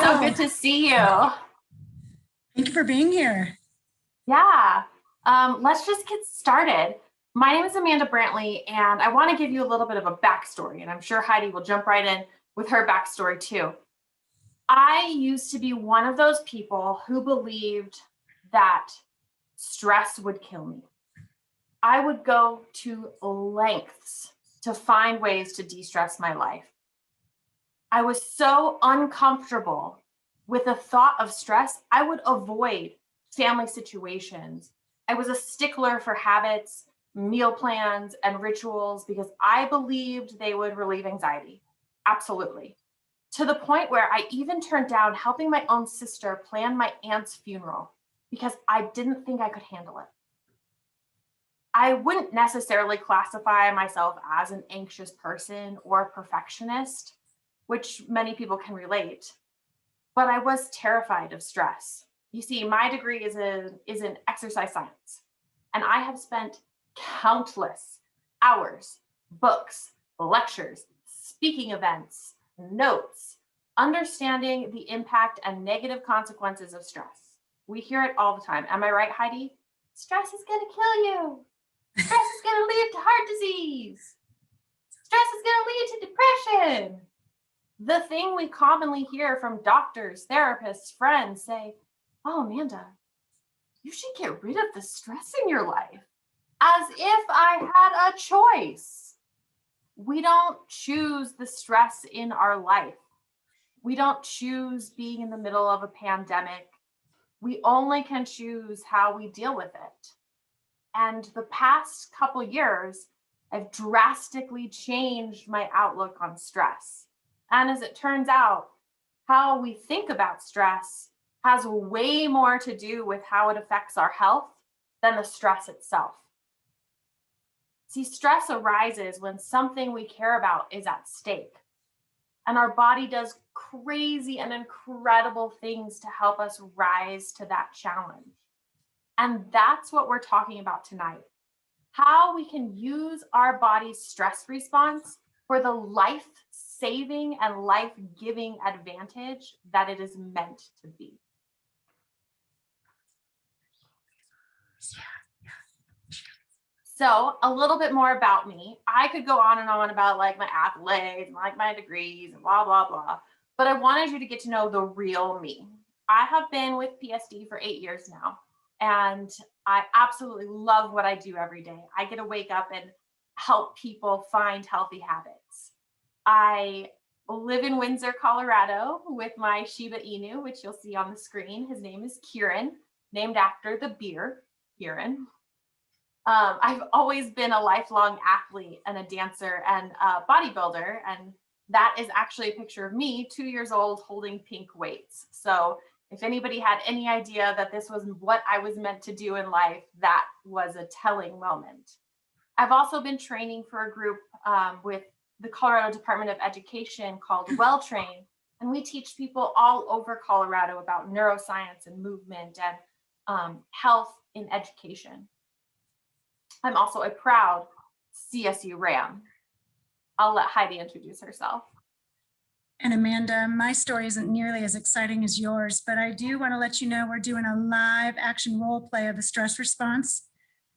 So good to see you. Thank you for being here. Yeah, let's just get started. My name is Amanda Brantley, and I want to give you a little bit of a backstory, and I'm sure Heidi will jump right in with her backstory too. I used to be one of those people who believed that stress would kill me. I would go to lengths to find ways to de-stress my life. I was so uncomfortable with the thought of stress, I would avoid family situations. I was a stickler for habits, meal plans, and rituals because I believed they would relieve anxiety. Absolutely. To the point where I even turned down helping my own sister plan my aunt's funeral because I didn't think I could handle it. I wouldn't necessarily classify myself as an anxious person or a perfectionist, which many people can relate, but I was terrified of stress. You see, my degree is in exercise science, and I have spent countless hours, books, lectures, speaking events, notes, understanding the impact and negative consequences of stress. We hear it all the time. Am I right, Heidi? Stress is going to kill you. Stress is going to lead to heart disease. Stress is going to lead to depression. The thing we commonly hear from doctors, therapists, friends say, oh, Amanda, you should get rid of the stress in your life. As if I had a choice. We don't choose the stress in our life. We don't choose being in the middle of a pandemic. We only can choose how we deal with it. And the past couple years, I've drastically changed my outlook on stress. And as it turns out, how we think about stress has way more to do with how it affects our health than the stress itself. See, stress arises when something we care about is at stake. And our body does crazy and incredible things to help us rise to that challenge. And that's what we're talking about tonight. How we can use our body's stress response for the life-saving and life-giving advantage that it is meant to be. So a little bit more about me. I could go on and on about like my accolades and like my degrees and blah, blah, blah. But I wanted you to get to know the real me. I have been with PSD for 8 years now, and I absolutely love what I do every day. I get to wake up and help people find healthy habits. I live in Windsor, Colorado with my Shiba Inu, which you'll see on the screen. His name is Kieran, named after the beer, Kieran. I've always been a lifelong athlete and a dancer and a bodybuilder. And that is actually a picture of me, 2 years old, holding pink weights. So if anybody had any idea that this was what I was meant to do in life, that was a telling moment. I've also been training for a group with the Colorado Department of Education called WellTrain. And we teach people all over Colorado about neuroscience and movement and health in education. I'm also a proud CSU Ram. I'll let Heidi introduce herself. And Amanda, my story isn't nearly as exciting as yours, but I do want to let you know we're doing a live action role play of the stress response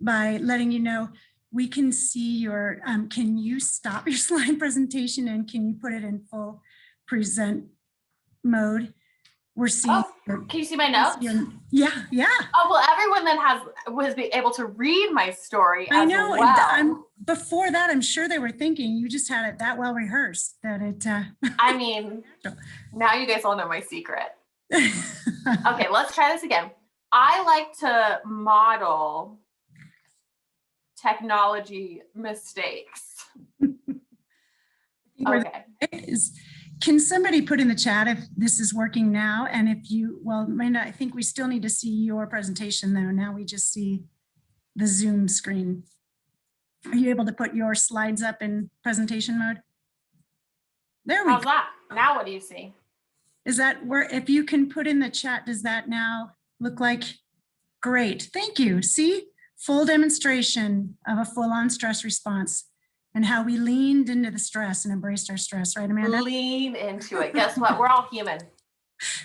by letting you know we can see your, can you stop your slide presentation and can you put it in full present mode? We're seeing. Oh, can you see my notes? Yeah. Oh, well, everyone then was able to read my story I know. well. Before that, I'm sure they were thinking you just had it that well rehearsed that it. I mean, now you guys all know my secret. Okay, let's try this again. I like to model technology mistakes. Okay. Can somebody put in the chat if this is working now? And if you, well, Amanda, I think we still need to see your presentation though. Now we just see the Zoom screen. Are you able to put your slides up in presentation mode? There we go. How's that? Now what do you see? Is that where, if you can put in the chat, does that now look like? Great, thank you. See, full demonstration of a full-on stress response and how we leaned into the stress and embraced our stress, right, Amanda? Lean into it. Guess what? We're all human.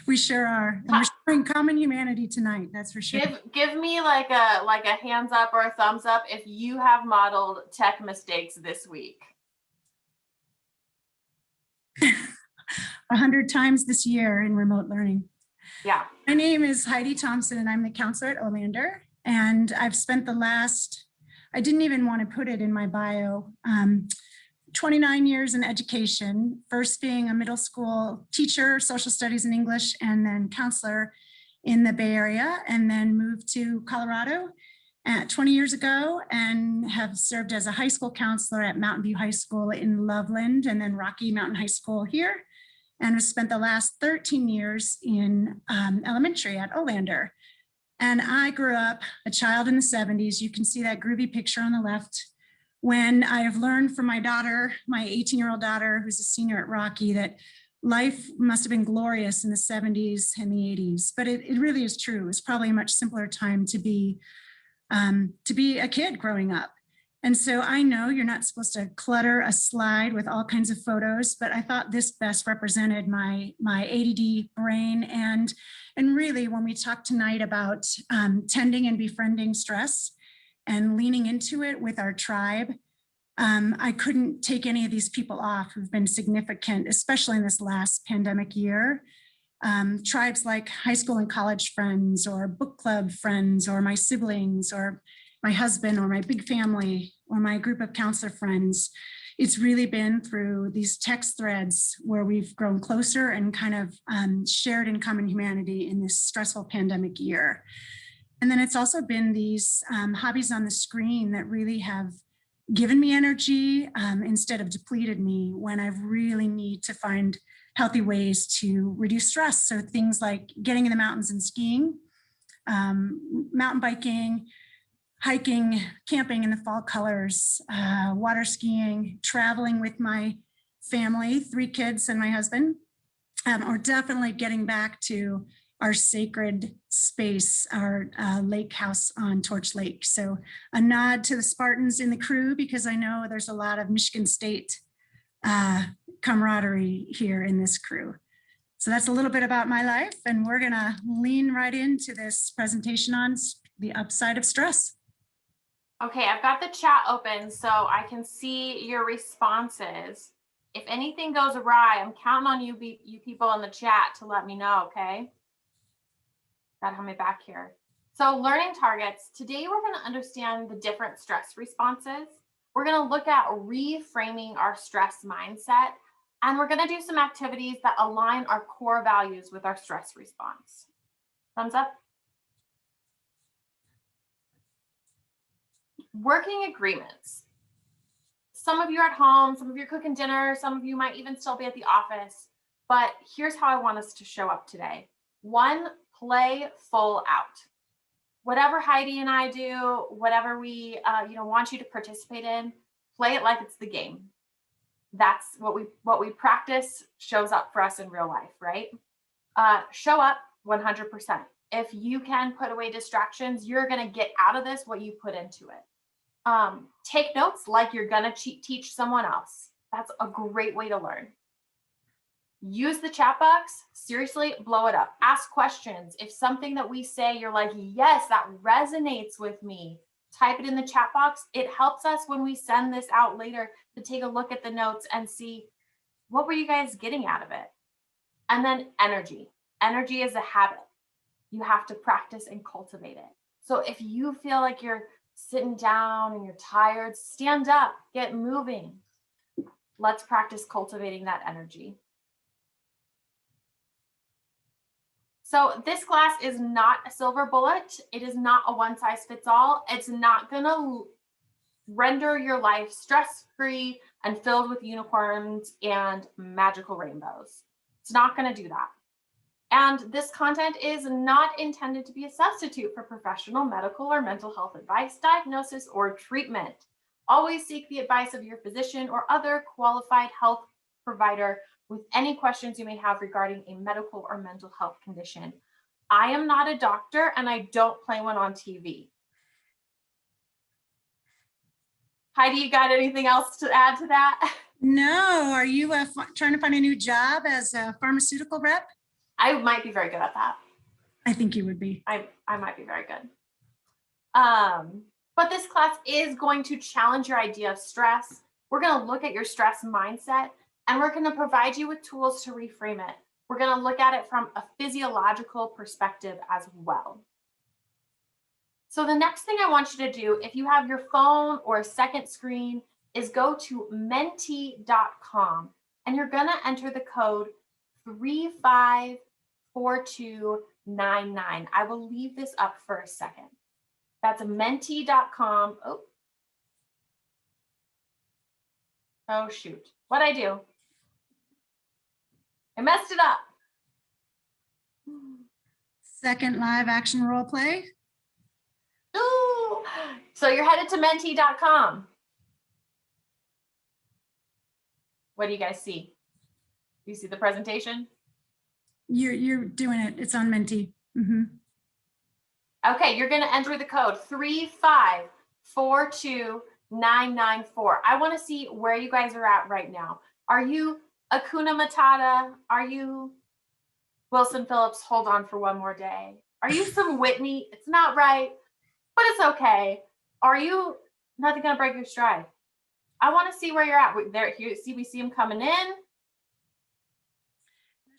We sure are. And we're sharing common humanity tonight, that's for sure. Give me like a hands up or a thumbs up if you have modeled tech mistakes this week. 100 times this year in remote learning. Yeah. My name is Heidi Thompson, and I'm the counselor at Olander. And I've spent the last, I didn't even want to put it in my bio, 29 years in education, first being a middle school teacher, social studies and English, and then counselor in the Bay Area, and then moved to Colorado 20 years ago and have served as a high school counselor at Mountain View High School in Loveland, and then Rocky Mountain High School here, and have spent the last 13 years in elementary at Olander. And I grew up a child in the 70s. You can see that groovy picture on the left, when I have learned from my daughter, my 18-year-old daughter, who's a senior at Rocky, that life must have been glorious in the 70s and the 80s. But it really is true. It's probably a much simpler time to be a kid growing up. And so I know you're not supposed to clutter a slide with all kinds of photos, but I thought this best represented my ADD brain. And really, when we talk tonight about tending and befriending stress and leaning into it with our tribe, I couldn't take any of these people off who've been significant, especially in this last pandemic year. Tribes like high school and college friends, or book club friends, or my siblings, or my husband, or my big family, or my group of counselor friends. It's really been through these text threads where we've grown closer and kind of shared in common humanity in this stressful pandemic year. And then it's also been these hobbies on the screen that really have given me energy instead of depleted me when I really need to find healthy ways to reduce stress. So things like getting in the mountains and skiing, mountain biking, hiking, camping in the fall colors, water skiing, traveling with my family, 3 kids and my husband, or definitely getting back to our sacred space, our lake house on Torch Lake. So a nod to the Spartans in the crew, because I know there's a lot of Michigan State camaraderie here in this crew. So that's a little bit about my life, and we're gonna lean right into this presentation on the upside of stress. Okay, I've got the chat open so I can see your responses. If anything goes awry, I'm counting on you people in the chat to let me know, okay? Got to have my back here. So learning targets. Today, we're going to understand the different stress responses. We're going to look at reframing our stress mindset, and we're going to do some activities that align our core values with our stress response. Thumbs up. Working agreements. Some of you are at home, some of you are cooking dinner, some of you might even still be at the office, but here's how I want us to show up today. 1, play full out. Whatever Heidi and I do, whatever we want you to participate in, play it like it's the game. That's what we practice shows up for us in real life, right? Show up 100%. If you can put away distractions, you're going to get out of this what you put into it. Take notes like you're going to teach someone else. That's a great way to learn. Use the chat box. Seriously, blow it up. Ask questions. If something that we say, you're like, yes, that resonates with me, type it in the chat box. It helps us when we send this out later to take a look at the notes and see, what were you guys getting out of it? And then energy. Energy is a habit. You have to practice and cultivate it. So if you feel like you're sitting down and you're tired, stand up, get moving. Let's practice cultivating that energy. So this class is not a silver bullet. It is not a one size fits all. It's not gonna render your life stress-free and filled with unicorns and magical rainbows. It's not gonna do that. And this content is not intended to be a substitute for professional medical or mental health advice, diagnosis, or treatment. Always seek the advice of your physician or other qualified health provider with any questions you may have regarding a medical or mental health condition. I am not a doctor and I don't play one on TV. Heidi, you got anything else to add to that? No, are you trying to find a new job as a pharmaceutical rep? I might be very good at that. I think you would be. I might be very good. But this class is going to challenge your idea of stress. We're going to look at your stress mindset, and we're going to provide you with tools to reframe it. We're going to look at it from a physiological perspective as well. So the next thing I want you to do, if you have your phone or a second screen, is go to menti.com, and you're going to enter the code 354299. I will leave this up for a second. That's menti.com. Oh, shoot. What'd I do? I messed it up. Second live action role play. Ooh. So you're headed to menti.com. What do you guys see? Do you see the presentation? You're doing it. It's on Menti. Okay, you're going to enter the code 3542994. I want to see where you guys are at right now. Are you Hakuna Matata? Are you Wilson Phillips? Hold on for one more day. Are you some Whitney? It's not right, but it's okay. Are you Nothing Gonna Break Your Stride? I want to see where you're at. There, here, see, we see them coming in.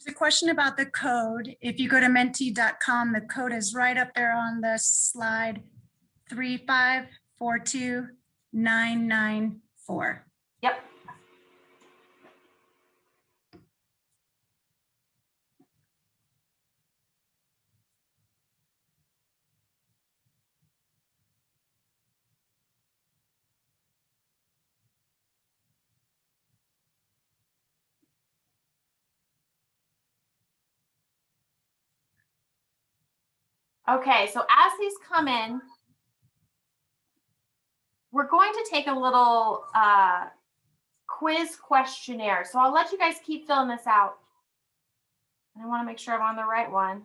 There's a question about the code. If you go to menti.com, the code is right up there on the slide, 3542994. Yep. Okay, so as these come in, we're going to take a little quiz questionnaire. So I'll let you guys keep filling this out. I want to make sure I'm on the right one.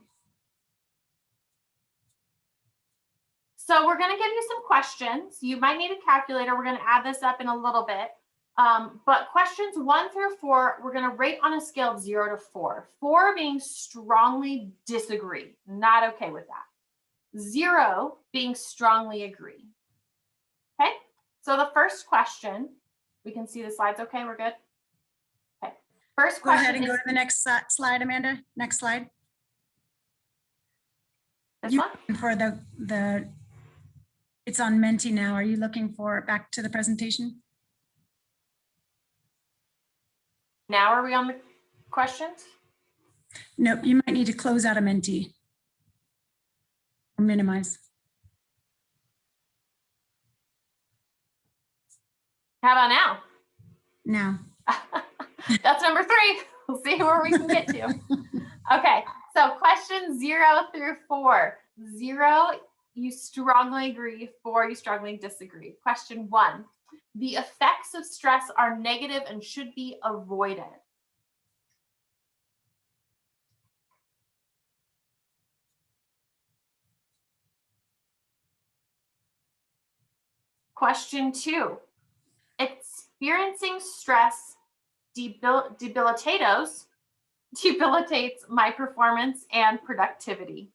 So we're going to give you some questions. You might need a calculator. We're going to add this up in a little bit. But questions 1 through 4, we're going to rate on a scale of 0 to 4. 4 being strongly disagree, not okay with that. 0 being strongly agree. Okay, so the first question, we can see the slides. Okay, we're good. Okay, first question. Go ahead and go to the next slide, Amanda. Next slide. This one? For the it's on Menti now. Are you looking for back to the presentation? Now are we on the questions? Nope, you might need to close out a Menti or minimize. How about now? Now. That's number 3. We'll see where we can get to. Okay, so questions 0 through 4. 0, you strongly agree. 4, you strongly disagree. Question 1, the effects of stress are negative and should be avoided. Question 2, experiencing stress debilitates my performance and productivity.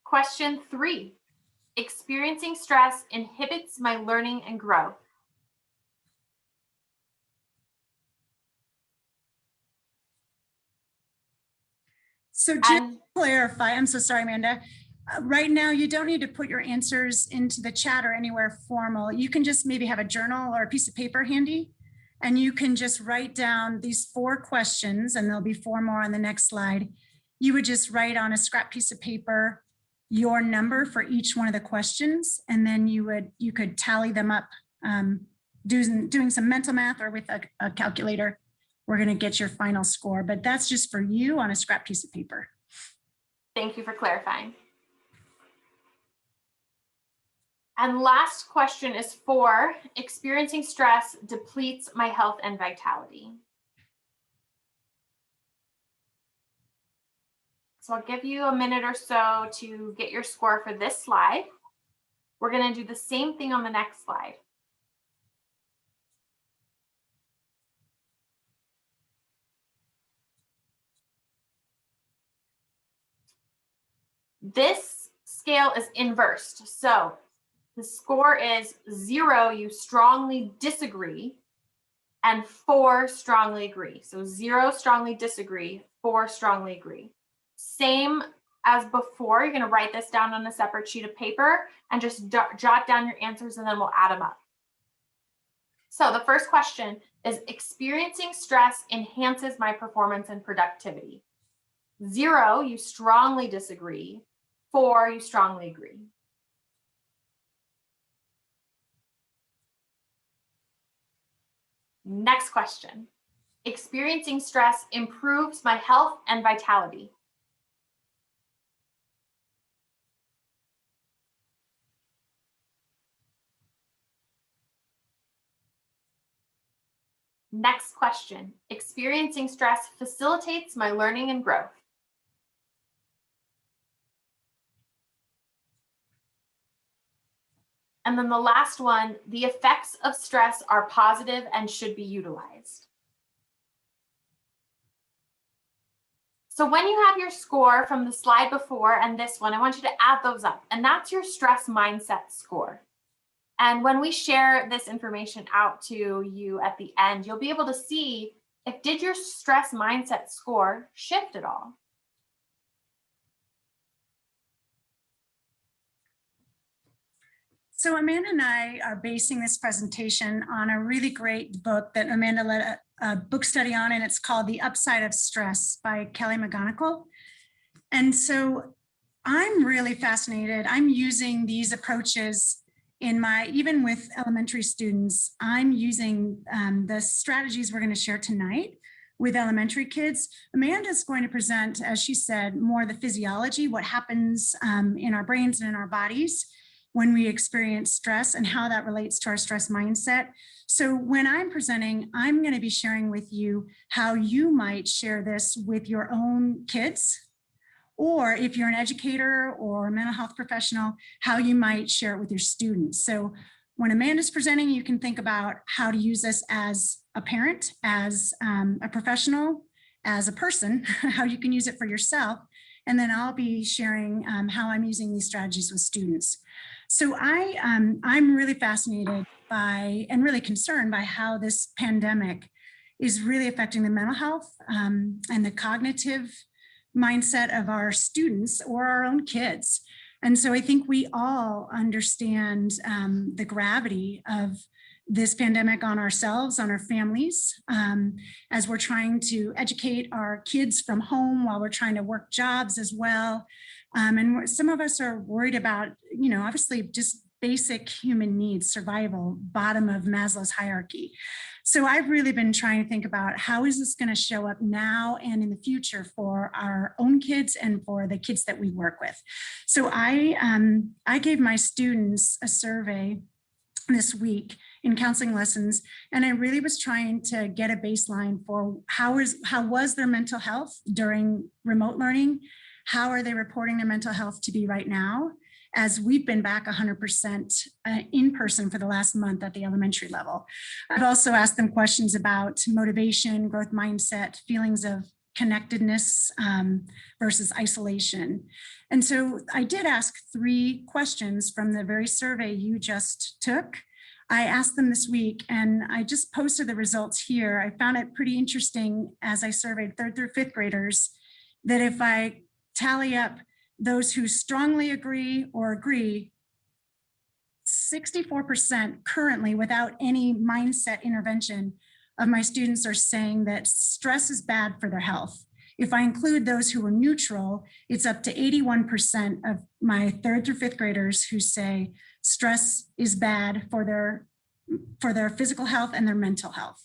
Question 3, experiencing stress inhibits my learning and growth. So to clarify, I'm so sorry, Amanda. Right now, you don't need to put your answers into the chat or anywhere formal. You can just maybe have a journal or a piece of paper handy, and you can just write down these 4 questions, and there'll be 4 more on the next slide. You would just write on a scrap piece of paper your number for each one of the questions, and then you could tally them up doing some mental math or with a calculator. We're going to get your final score, but that's just for you on a scrap piece of paper. Thank you for clarifying. And last question is 4, experiencing stress depletes my health and vitality. So I'll give you a minute or so to get your score for this slide. We're going to do the same thing on the next slide. This scale is inversed. So the score is 0, you strongly disagree, and 4 strongly agree. So 0 strongly disagree, 4 strongly agree. Same as before, you're going to write this down on a separate sheet of paper and just jot down your answers, and then we'll add them up. So the first question is, experiencing stress enhances my performance and productivity. 0, you strongly disagree. 4, you strongly agree. Next question. Experiencing stress improves my health and vitality. Next question. Experiencing stress facilitates my learning and growth. And then the last one, the effects of stress are positive and should be utilized. So when you have your score from the slide before and this one, I want you to add those up, and that's your stress mindset score. And when we share this information out to you at the end, you'll be able to see if did your stress mindset score shift at all. So Amanda and I are basing this presentation on a really great book that Amanda led a book study on, and it's called The Upside of Stress by Kelly McGonigal. And so I'm really fascinated. I'm using these approaches in even with elementary students. I'm using the strategies we're going to share tonight with elementary kids. Amanda's going to present, as she said, more the physiology, what happens in our brains and in our bodies when we experience stress and how that relates to our stress mindset. So when I'm presenting, I'm going to be sharing with you how you might share this with your own kids, or if you're an educator or a mental health professional, how you might share it with your students. So when Amanda's presenting, you can think about how to use this as a parent, as a professional, as a person, how you can use it for yourself. And then I'll be sharing how I'm using these strategies with students. So I'm really fascinated by and really concerned by how this pandemic is really affecting the mental health and the cognitive mindset of our students or our own kids. And so I think we all understand the gravity of this pandemic on ourselves, on our families, as we're trying to educate our kids from home while we're trying to work jobs as well. And some of us are worried about, obviously just basic human needs, survival, bottom of Maslow's hierarchy. So I've really been trying to think about how is this going to show up now and in the future for our own kids and for the kids that we work with. So I gave my students a survey this week in counseling lessons, and I really was trying to get a baseline for how was their mental health during remote learning. How are they reporting their mental health to be right now, as we've been back 100% in person for the last month at the elementary level. I've also asked them questions about motivation, growth mindset, feelings of connectedness versus isolation. And so I did ask 3 questions from the very survey you just took. I asked them this week, and I just posted the results here. I found it pretty interesting as I surveyed 3rd through 5th graders, that if I tally up those who strongly agree or agree, 64% currently, without any mindset intervention, of my students are saying that stress is bad for their health. If I include those who are neutral, it's up to 81% of my 3rd through 5th graders who say stress is bad for their physical health and their mental health.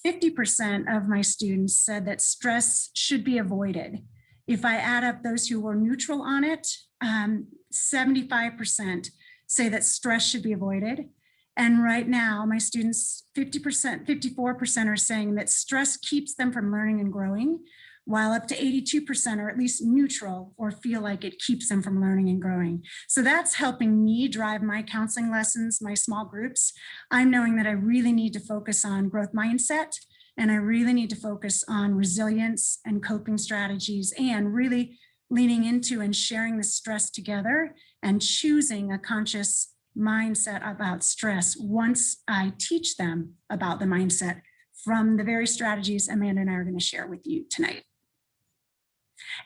50% of my students said that stress should be avoided. If I add up those who were neutral on it, 75% say that stress should be avoided. And right now, my students, 54% are saying that stress keeps them from learning and growing, while up to 82% are at least neutral or feel like it keeps them from learning and growing. So that's helping me drive my counseling lessons, my small groups. I'm knowing that I really need to focus on growth mindset, and I really need to focus on resilience and coping strategies, and really leaning into and sharing the stress together and choosing a conscious mindset about stress once I teach them about the mindset from the very strategies Amanda and I are going to share with you tonight.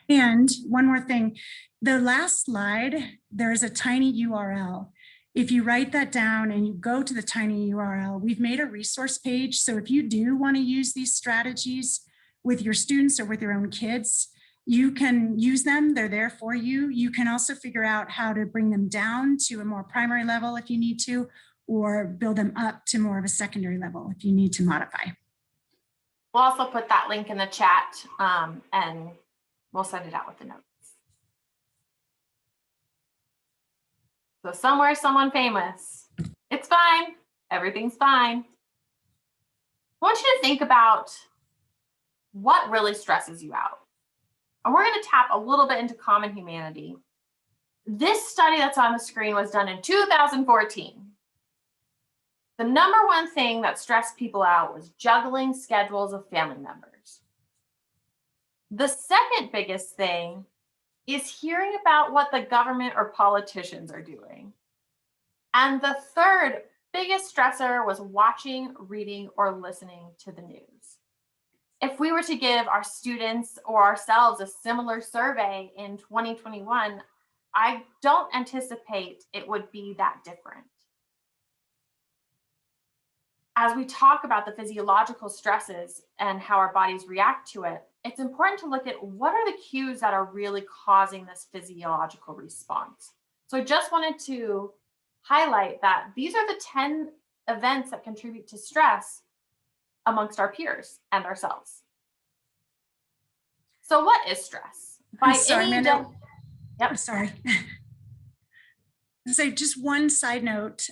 And one more thing, the last slide, there's a tiny URL. If you write that down and you go to the tiny URL, we've made a resource page. So if you do want to use these strategies with your students or with your own kids, you can use them. They're there for you. You can also figure out how to bring them down to a more primary level if you need to, or build them up to more of a secondary level if you need to modify. We'll also put that link in the chat and we'll send it out with the notes. So somewhere, someone famous. It's fine. Everything's fine. I want you to think about what really stresses you out. And we're going to tap a little bit into common humanity. This study that's on the screen was done in 2014. The number one thing that stressed people out was juggling schedules of family members. The second biggest thing is hearing about what the government or politicians are doing. And the third biggest stressor was watching, reading, or listening to the news. If we were to give our students or ourselves a similar survey in 2021, I don't anticipate it would be that different. As we talk about the physiological stresses and how our bodies react to it, it's important to look at what are the cues that are really causing this physiological response. So I just wanted to highlight that these are the 10 events that contribute to stress amongst our peers and ourselves. So what is stress? I'm sorry, Amanda. Yep. Sorry. So just one side note,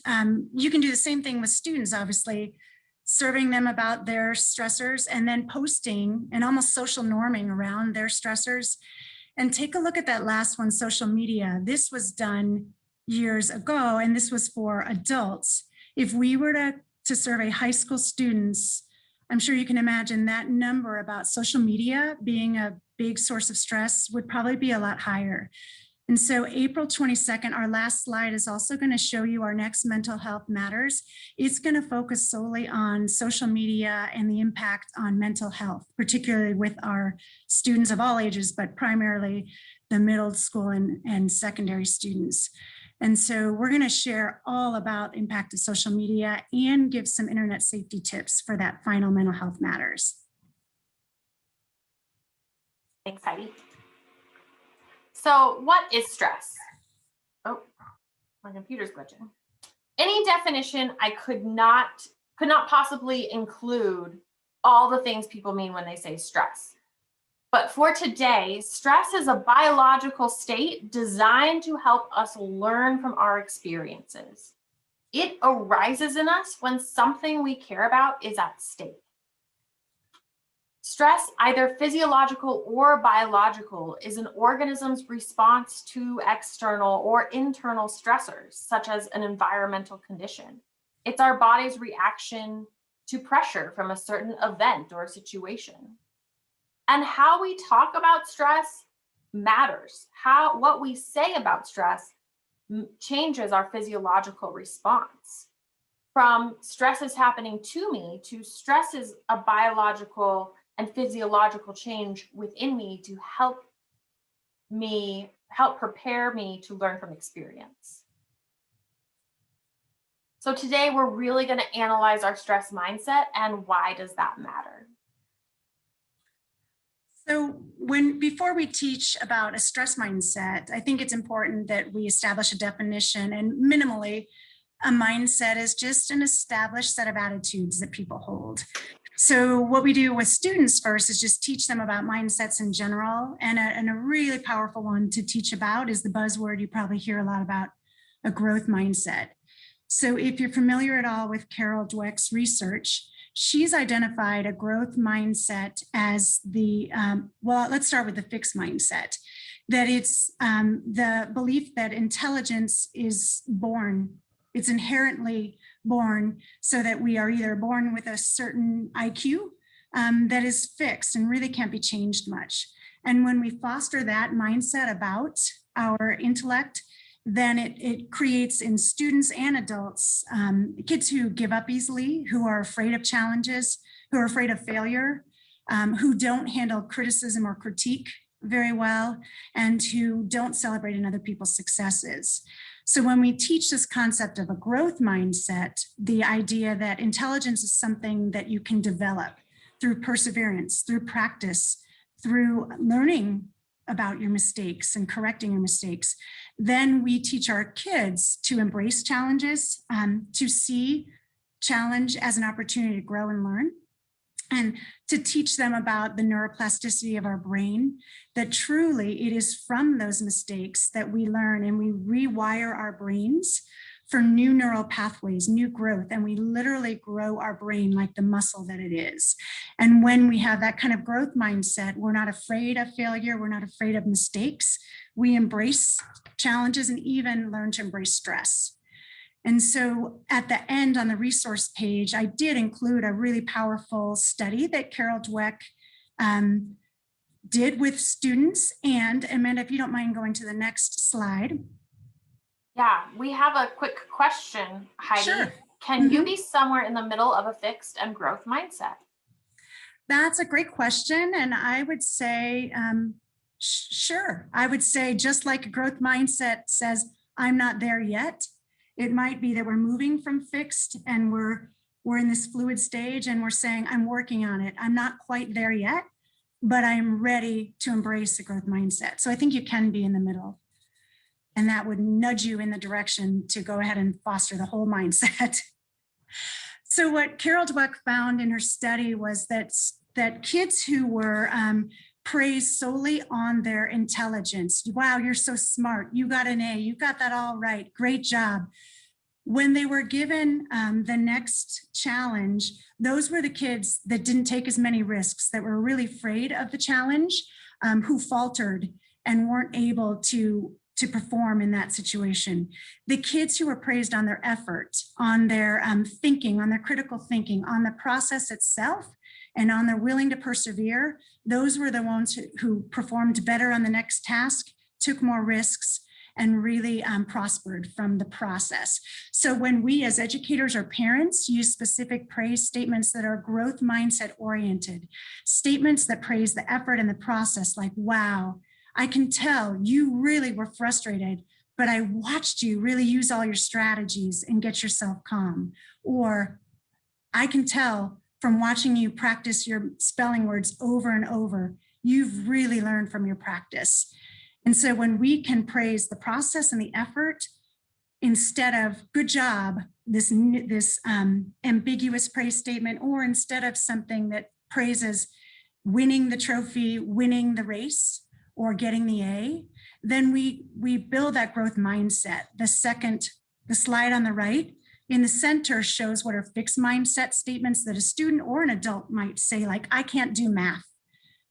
you can do the same thing with students, obviously, serving them about their stressors and then posting and almost social norming around their stressors. And take a look at that last one, social media. This was done years ago, and this was for adults. If we were to survey high school students, I'm sure you can imagine that number about social media being a big source of stress would probably be a lot higher. And so April 22nd, our last slide is also going to show you our next Mental Health Matters. It's going to focus solely on social media and the impact on mental health, particularly with our students of all ages, but primarily the middle school and secondary students. And so we're going to share all about the impact of social media and give some internet safety tips for that final Mental Health Matters. Thanks, Heidi. So what is stress? Oh, my computer's glitching. Any definition I could not possibly include all the things people mean when they say stress. But for today, stress is a biological state designed to help us learn from our experiences. It arises in us when something we care about is at stake. Stress, either physiological or biological, is an organism's response to external or internal stressors, such as an environmental condition. It's our body's reaction to pressure from a certain event or situation. And how we talk about stress matters. What we say about stress changes our physiological response. From stress is happening to me to stress is a biological and physiological change within me to help prepare me to learn from experience. So today we're really going to analyze our stress mindset and why does that matter? So before we teach about a stress mindset, I think it's important that we establish a definition, and minimally, a mindset is just an established set of attitudes that people hold. So what we do with students first is just teach them about mindsets in general, and a really powerful one to teach about is the buzzword you probably hear a lot about, a growth mindset. So if you're familiar at all with Carol Dweck's research, she's identified a growth mindset as let's start with the fixed mindset, that it's the belief that intelligence is born. It's inherently born, so that we are either born with a certain IQ that is fixed and really can't be changed much. And when we foster that mindset about our intellect, then it creates in students and adults, kids who give up easily, who are afraid of challenges, who are afraid of failure, who don't handle criticism or critique very well, and who don't celebrate in other people's successes. So when we teach this concept of a growth mindset, the idea that intelligence is something that you can develop through perseverance, through practice, through learning about your mistakes and correcting your mistakes, then we teach our kids to embrace challenges, to see challenge as an opportunity to grow and learn, and to teach them about the neuroplasticity of our brain, that truly it is from those mistakes that we learn and we rewire our brains for new neural pathways, new growth, and we literally grow our brain like the muscle that it is. And when we have that kind of growth mindset, we're not afraid of failure, we're not afraid of mistakes, we embrace challenges and even learn to embrace stress. And so at the end on the resource page, I did include a really powerful study that Carol Dweck did with students. And Amanda, if you don't mind going to the next slide. Yeah, we have a quick question, Heidi. Sure. Can you be somewhere in the middle of a fixed and growth mindset? That's a great question. And I would say, sure. I would say just like a growth mindset says, I'm not there yet. It might be that we're moving from fixed and we're in this fluid stage and we're saying, I'm working on it. I'm not quite there yet, but I'm ready to embrace a growth mindset. So I think you can be in the middle. And that would nudge you in the direction to go ahead and foster the whole mindset. So what Carol Dweck found in her study was that kids who were praised solely on their intelligence, wow, you're so smart, you got an A, you got that all right, great job. When they were given the next challenge, those were the kids that didn't take as many risks, that were really afraid of the challenge, who faltered and weren't able to perform in that situation. The kids who were praised on their effort, on their thinking, on their critical thinking, on the process itself, and on their willing to persevere, those were the ones who performed better on the next task, took more risks, and really prospered from the process. So when we as educators or parents use specific praise statements that are growth mindset oriented, statements that praise the effort and the process, like, wow, I can tell you really were frustrated, but I watched you really use all your strategies and get yourself calm. Or I can tell from watching you practice your spelling words over and over, you've really learned from your practice. And so when we can praise the process and the effort, instead of good job, this ambiguous praise statement, or instead of something that praises winning the trophy, winning the race, or getting the A, then we build that growth mindset. The slide on the right in the center shows what are fixed mindset statements that a student or an adult might say, like, I can't do math.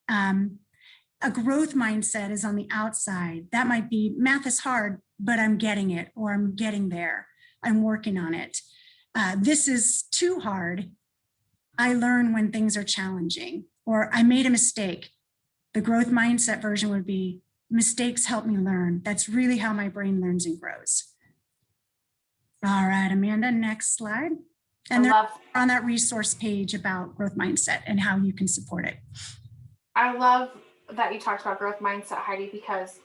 A growth mindset is on the outside. That might be, math is hard, but I'm getting it, or I'm getting there. I'm working on it. This is too hard. I learn when things are challenging, or I made a mistake. The growth mindset version would be, mistakes help me learn. That's really how my brain learns and grows. All right, Amanda, next slide. And they're on that resource page about growth mindset and how you can support it. I love that you talked about growth mindset, Heidi, because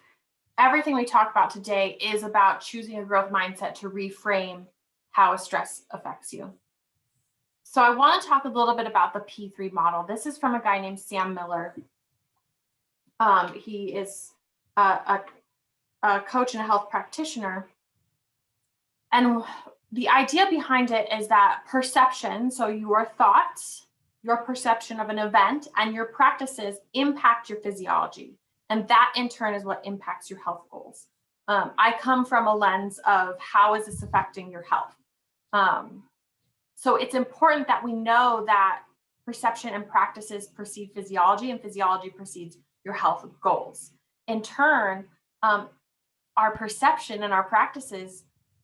everything we talk about today is about choosing a growth mindset to reframe how stress affects you. So I want to talk a little bit about the P3 model. This is from a guy named Sam Miller. He is a coach and a health practitioner. And the idea behind it is that perception, so your thoughts, your perception of an event, and your practices impact your physiology. And that in turn is what impacts your health goals. I come from a lens of how is this affecting your health? So it's important that we know that perception and practices precede physiology, and physiology precedes your health goals. In turn, our perception and our practices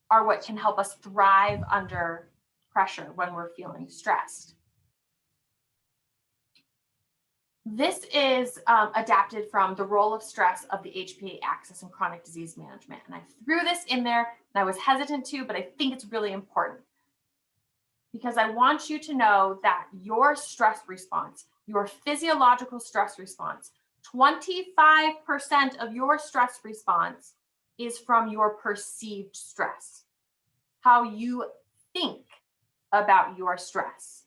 are what can help us thrive under pressure when we're feeling stressed. This is adapted from the role of stress of the HPA axis in chronic disease management. And I threw this in there and I was hesitant to, but I think it's really important because I want you to know that your stress response, your physiological stress response, 25% of your stress response is from your perceived stress, how you think about your stress.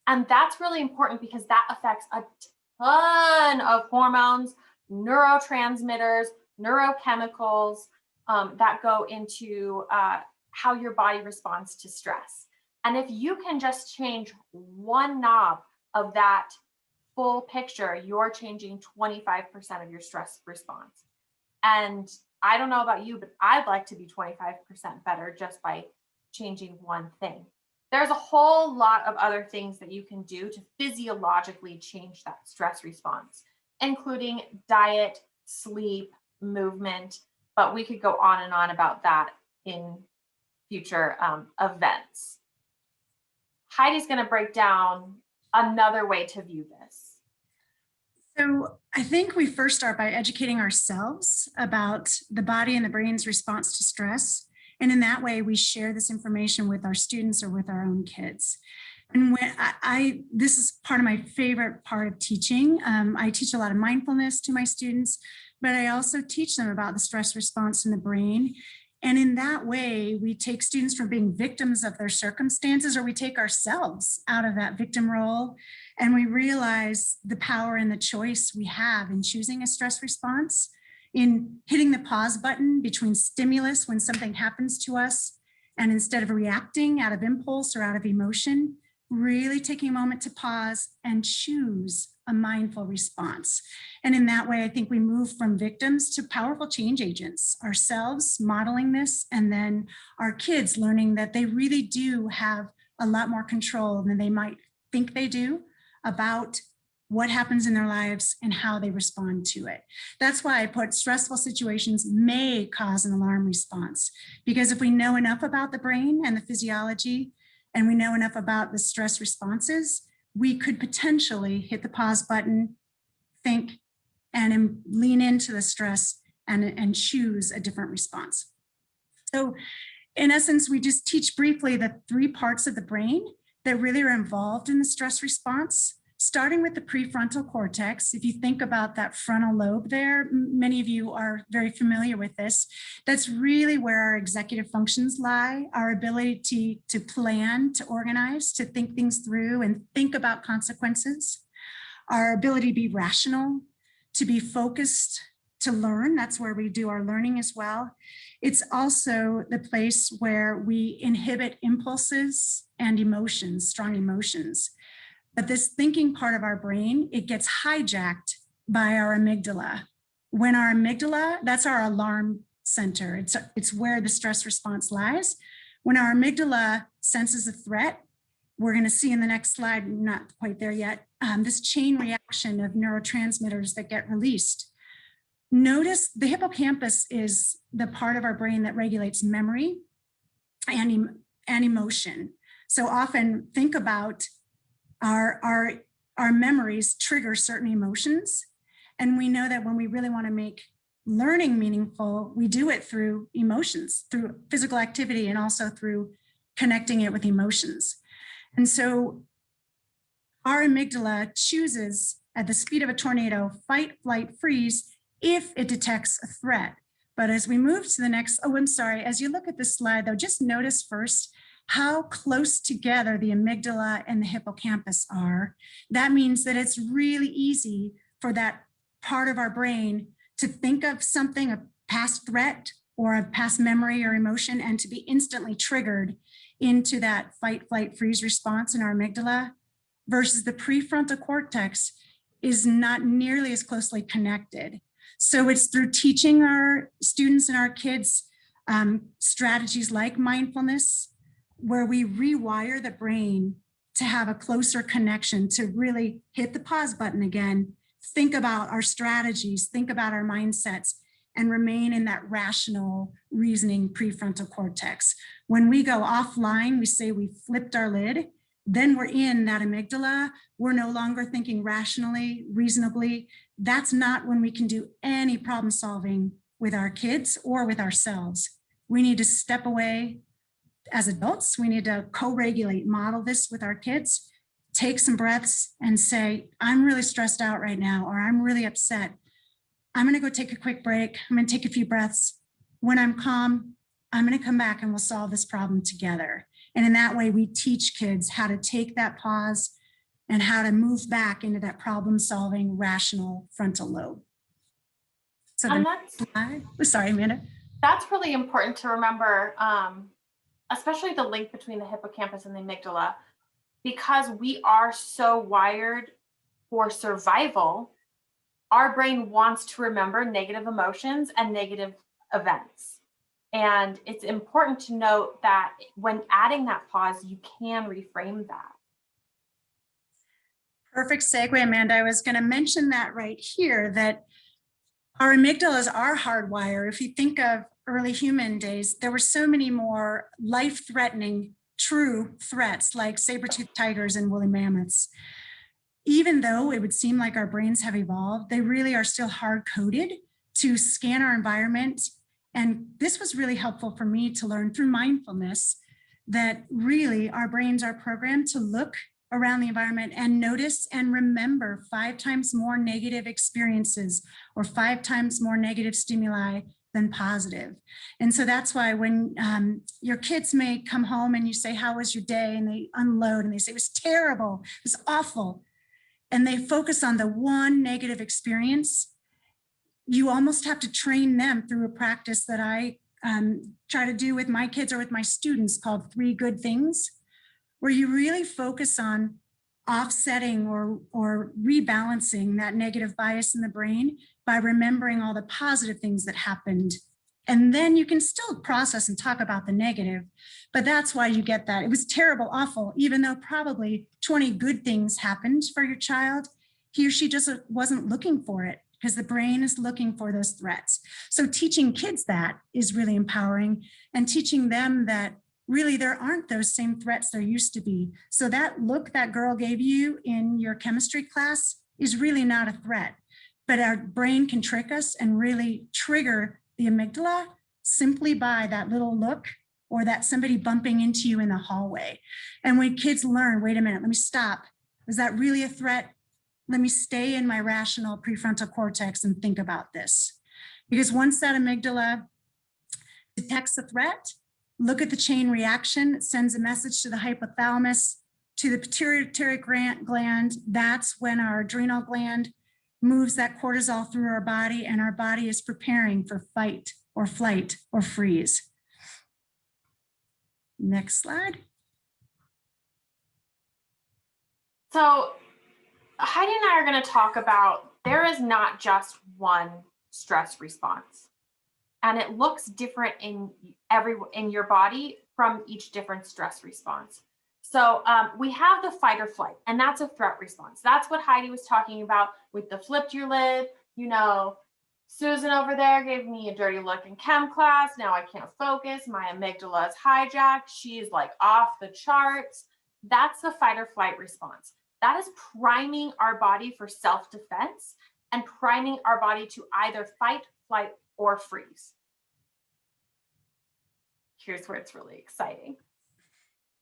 And that's really important because that affects a ton of hormones, neurotransmitters, neurochemicals that go into how your body responds to stress. And if you can just change one knob of that full picture, you're changing 25% of your stress response. And I don't know about you, but I'd like to be 25% better just by changing one thing. There's a whole lot of other things that you can do to physiologically change that stress response, including diet, sleep, movement, but we could go on and on about that in future events. Heidi's going to break down another way to view this. So I think we first start by educating ourselves about the body and the brain's response to stress. And in that way, we share this information with our students or with our own kids. And when this is part of my favorite part of teaching. I teach a lot of mindfulness to my students, but I also teach them about the stress response in the brain. And in that way, we take students from being victims of their circumstances, or we take ourselves out of that victim role, and we realize the power and the choice we have in choosing a stress response, in hitting the pause button between stimulus when something happens to us, and instead of reacting out of impulse or out of emotion, really taking a moment to pause and choose a mindful response. And in that way, I think we move from victims to powerful change agents, ourselves modeling this, and then our kids learning that they really do have a lot more control than they might think they do about what happens in their lives and how they respond to it. That's why I put stressful situations may cause an alarm response, because if we know enough about the brain and the physiology, and we know enough about the stress responses, we could potentially hit the pause button, think, and lean into the stress and choose a different response. So in essence, we just teach briefly the 3 parts of the brain that really are involved in the stress response, starting with the prefrontal cortex. If you think about that frontal lobe there, many of you are very familiar with this. That's really where our executive functions lie, our ability to plan, to organize, to think things through and think about consequences, our ability to be rational, to be focused, to learn. That's where we do our learning as well. It's also the place where we inhibit impulses and emotions, strong emotions. But this thinking part of our brain, it gets hijacked by our amygdala. When our amygdala, that's our alarm center. It's where the stress response lies. When our amygdala senses a threat, we're going to see in the next slide, not quite there yet, this chain reaction of neurotransmitters that get released. Notice the hippocampus is the part of our brain that regulates memory and emotion. So often think about our memories trigger certain emotions. And we know that when we really want to make learning meaningful, we do it through emotions, through physical activity, and also through connecting it with emotions. And so our amygdala chooses at the speed of a tornado, fight, flight, freeze, if it detects a threat. But as we move to the next, as you look at this slide though, just notice first how close together the amygdala and the hippocampus are. That means that it's really easy for that part of our brain to think of something, a past threat or a past memory or emotion, and to be instantly triggered into that fight, flight, freeze response in our amygdala, versus the prefrontal cortex is not nearly as closely connected. So it's through teaching our students and our kids strategies like mindfulness, where we rewire the brain to have a closer connection, to really hit the pause button again, think about our strategies, think about our mindsets, and remain in that rational reasoning prefrontal cortex. When we go offline, we say we flipped our lid, then we're in that amygdala. We're no longer thinking rationally, reasonably. That's not when we can do any problem solving with our kids or with ourselves. We need to step away as adults. We need to co-regulate, model this with our kids, take some breaths and say, I'm really stressed out right now, or I'm really upset. I'm going to go take a quick break. I'm going to take a few breaths. When I'm calm, I'm going to come back and we'll solve this problem together. And in that way, we teach kids how to take that pause and how to move back into that problem-solving, rational frontal lobe. So And sorry, Amanda. That's really important to remember, especially the link between the hippocampus and the amygdala, because we are so wired for survival. Our brain wants to remember negative emotions and negative events. And it's important to note that when adding that pause, you can reframe that. Perfect segue, Amanda. I was going to mention that right here, that our amygdalas are hardwired. If you think of early human days, there were so many more life-threatening, true threats like saber-toothed tigers and woolly mammoths. Even though it would seem like our brains have evolved, they really are still hard-coded to scan our environment. And this was really helpful for me to learn through mindfulness that really our brains are programmed to look around the environment and notice and remember 5 times more negative experiences or 5 times more negative stimuli than positive. And so that's why when your kids may come home and you say, how was your day? And they unload and they say, it was terrible, it was awful. And they focus on the one negative experience. You almost have to train them through a practice that I try to do with my kids or with my students called 3 good things, where you really focus on offsetting or rebalancing that negative bias in the brain by remembering all the positive things that happened. And then you can still process and talk about the negative, but that's why you get that. It was terrible, awful, even though probably 20 good things happened for your child, he or she just wasn't looking for it because the brain is looking for those threats. So teaching kids that is really empowering, and teaching them that really there aren't those same threats there used to be. So that look that girl gave you in your chemistry class is really not a threat, but our brain can trick us and really trigger the amygdala simply by that little look or that somebody bumping into you in the hallway. And when kids learn, wait a minute, let me stop. Is that really a threat? Let me stay in my rational prefrontal cortex and think about this. Because once that amygdala detects a threat, look at the chain reaction. It sends a message to the hypothalamus, to the pituitary gland. That's when our adrenal gland moves that cortisol through our body, and our body is preparing for fight or flight or freeze. Next slide. So Heidi and I are going to talk about there is not just one stress response, and it looks different in your body from each different stress response. So we have the fight or flight, and that's a threat response. That's what Heidi was talking about with the flipped your lid. You know, Susan over there gave me a dirty look in chem class. Now I can't focus. My amygdala is hijacked. She's like off the charts. That's the fight or flight response. That is priming our body for self-defense and priming our body to either fight, flight, or freeze. Here's where it's really exciting.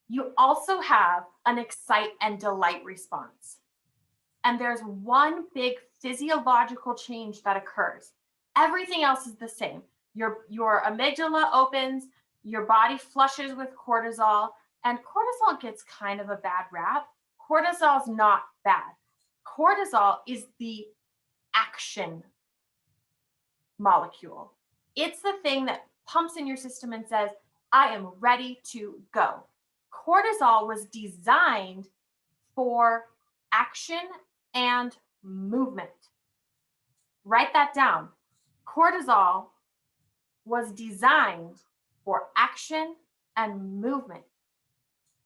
You also have an excite and delight response. And there's one big physiological change that occurs. Everything else is the same. Your amygdala opens, your body flushes with cortisol, and cortisol gets kind of a bad rap. Cortisol is not bad. Cortisol is the action molecule. It's the thing that pumps in your system and says, I am ready to go. Cortisol was designed for action and movement. Write that down. Cortisol was designed for action and movement.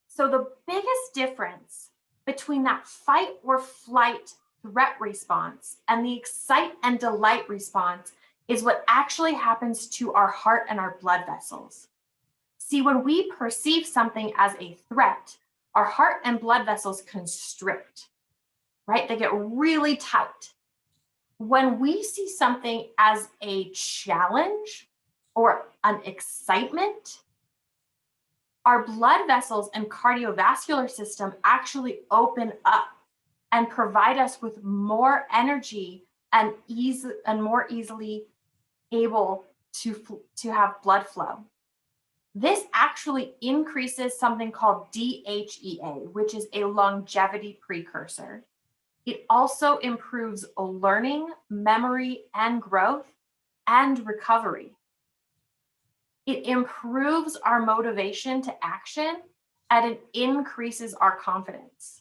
So the biggest difference between that fight or flight threat response and the excite and delight response is what actually happens to our heart and our blood vessels. See, when we perceive something as a threat, our heart and blood vessels constrict, right? They get really tight. When we see something as a challenge or an excitement, our blood vessels and cardiovascular system actually open up and provide us with more energy and more easily able to have blood flow. This actually increases something called DHEA, which is a longevity precursor. It also improves learning, memory, and growth, and recovery. It improves our motivation to action, and it increases our confidence.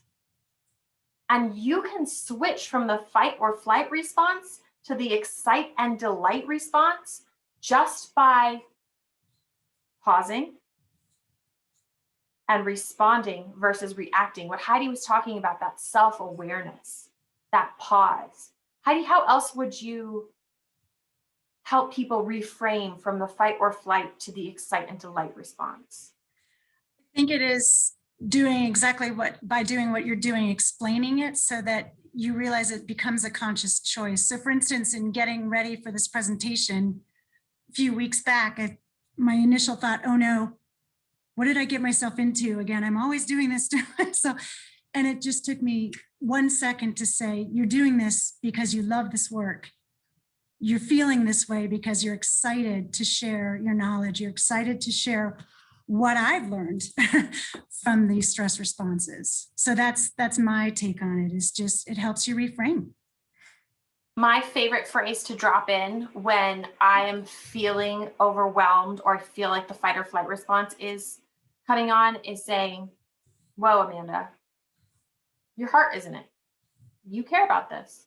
And you can switch from the fight or flight response to the excite and delight response just by pausing and responding versus reacting. What Heidi was talking about, that self-awareness, that pause. Heidi, how else would you help people reframe from the fight or flight to the excite and delight response? I think it is doing exactly by doing what you're doing, explaining it so that you realize it becomes a conscious choice. So for instance, in getting ready for this presentation a few weeks back, my initial thought, oh no, what did I get myself into again? I'm always doing this to myself. And it just took me 1 second to say, you're doing this because you love this work. You're feeling this way because you're excited to share your knowledge. You're excited to share what I've learned from these stress responses. So that's my take on it, is just, it helps you reframe. My favorite phrase to drop in when I am feeling overwhelmed or I feel like the fight or flight response is coming on is saying, whoa, Amanda, your heart is in it. You care about this.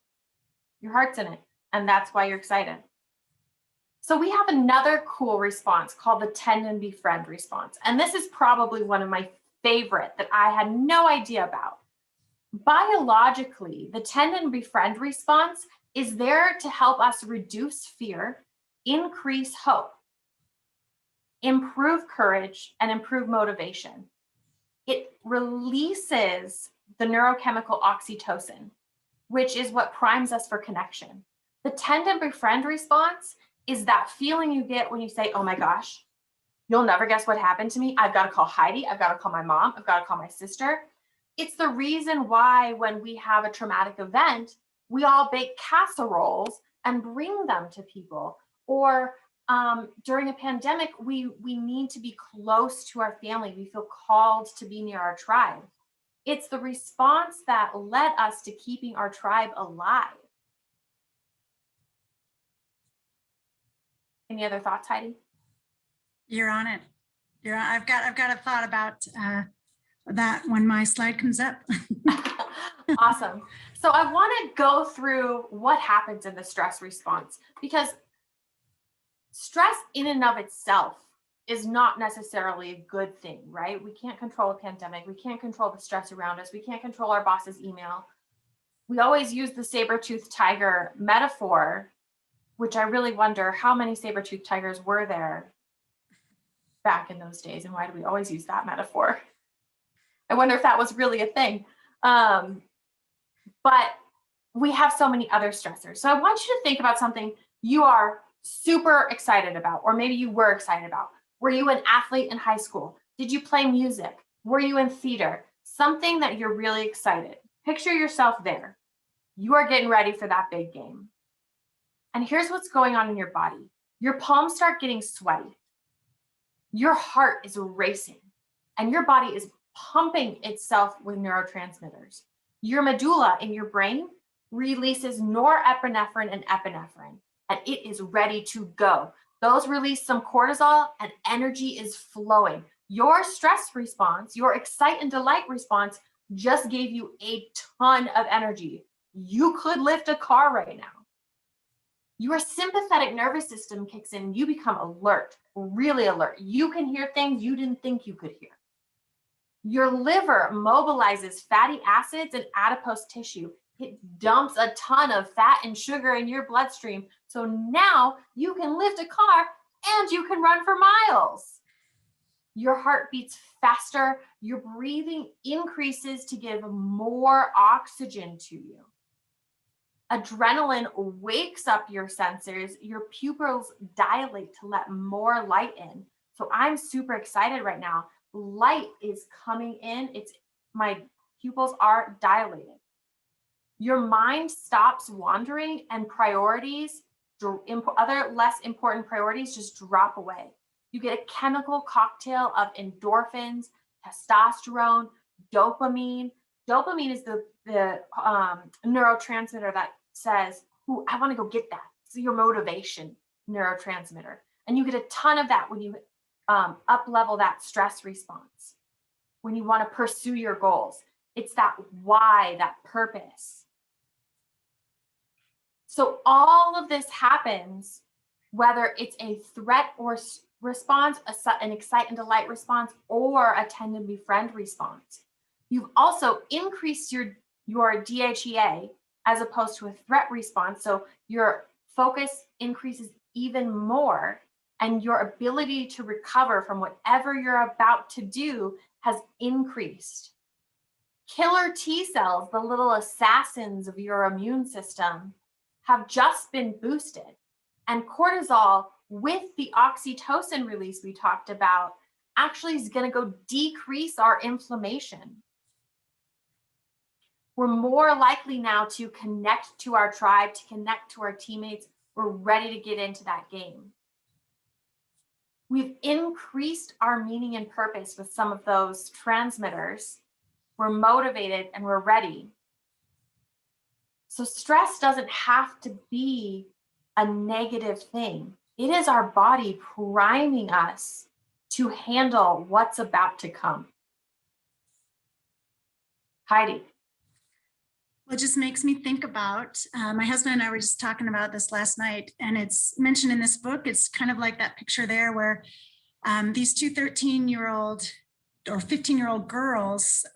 Your heart's in it. And that's why you're excited. So we have another cool response called the Tendon Befriend response. And this is probably one of my favorite that I had no idea about. Biologically, the Tendon Befriend response is there to help us reduce fear, increase hope, improve courage, and improve motivation. It releases the neurochemical oxytocin, which is what primes us for connection. The Tendon Befriend response is that feeling you get when you say, oh my gosh, you'll never guess what happened to me. I've got to call Heidi. I've got to call my mom. I've got to call my sister. It's the reason why when we have a traumatic event, we all bake casseroles and bring them to people. Or during a pandemic, we need to be close to our family. We feel called to be near our tribe. It's the response that led us to keeping our tribe alive. Any other thoughts, Heidi? You're on it. I've got a thought about that when my slide comes up. Awesome. So I want to go through what happens in the stress response, because stress in and of itself is not necessarily a good thing, right? We can't control a pandemic. We can't control the stress around us. We can't control our boss's email. We always use the saber-toothed tiger metaphor, which I really wonder how many saber-toothed tigers were there back in those days, and why do we always use that metaphor? I wonder if that was really a thing. But we have so many other stressors. So I want you to think about something you are super excited about, or maybe you were excited about. Were you an athlete in high school? Did you play music? Were you in theater? Something that you're really excited. Picture yourself there. You are getting ready for that big game. And here's what's going on in your body. Your palms start getting sweaty. Your heart is racing, and your body is pumping itself with neurotransmitters. Your medulla in your brain releases norepinephrine and epinephrine, and it is ready to go. Those release some cortisol, and energy is flowing. Your stress response, your excite and delight response just gave you a ton of energy. You could lift a car right now. Your sympathetic nervous system kicks in, and you become alert, really alert. You can hear things you didn't think you could hear. Your liver mobilizes fatty acids and adipose tissue. It dumps a ton of fat and sugar in your bloodstream. So now you can lift a car and you can run for miles. Your heart beats faster, your breathing increases to give more oxygen to you. Adrenaline wakes up your sensors, your pupils dilate to let more light in. So I'm super excited right now. Light is coming in, my pupils are dilated. Your mind stops wandering and priorities, other less important priorities just drop away. You get a chemical cocktail of endorphins, testosterone, dopamine. Dopamine is the neurotransmitter that says, "Ooh, I want to go get that." It's your motivation neurotransmitter. And you get a ton of that when you up level that stress response, when you want to pursue your goals. It's that why, that purpose. So all of this happens, whether it's a threat or response, an excite and delight response, or a tend and befriend response. You've also increased your DHEA as opposed to a threat response. So your focus increases even more, and your ability to recover from whatever you're about to do has increased. Killer T cells, the little assassins of your immune system, have just been boosted. And cortisol, with the oxytocin release we talked about, actually is going to go decrease our inflammation. We're more likely now to connect to our tribe, to connect to our teammates. We're ready to get into that game. We've increased our meaning and purpose with some of those transmitters. We're motivated and we're ready. So stress doesn't have to be a negative thing. It is our body priming us to handle what's about to come. Heidi. Well, it just makes me think about, my husband and I were just talking about this last night, and it's mentioned in this book. It's kind of like that picture there where these two 13-year-old or 15-year-old girls,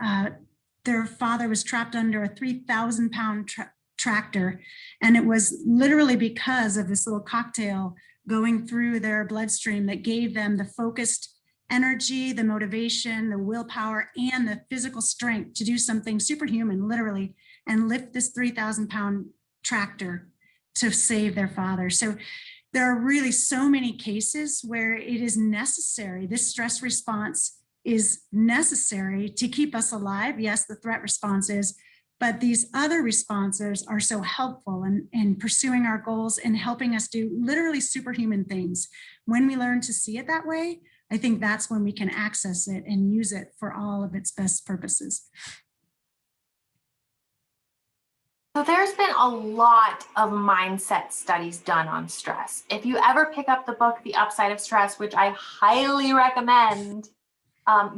their father was trapped under a 3,000-pound tractor. And it was literally because of this little cocktail going through their bloodstream that gave them the focused energy, the motivation, the willpower, and the physical strength to do something superhuman, literally, and lift this 3,000-pound tractor to save their father. So there are really so many cases where it is necessary. This stress response is necessary to keep us alive. Yes, the threat response is, but these other responses are so helpful in pursuing our goals and helping us do literally superhuman things. When we learn to see it that way, I think that's when we can access it and use it for all of its best purposes. So there's been a lot of mindset studies done on stress. If you ever pick up the book, The Upside of Stress, which I highly recommend,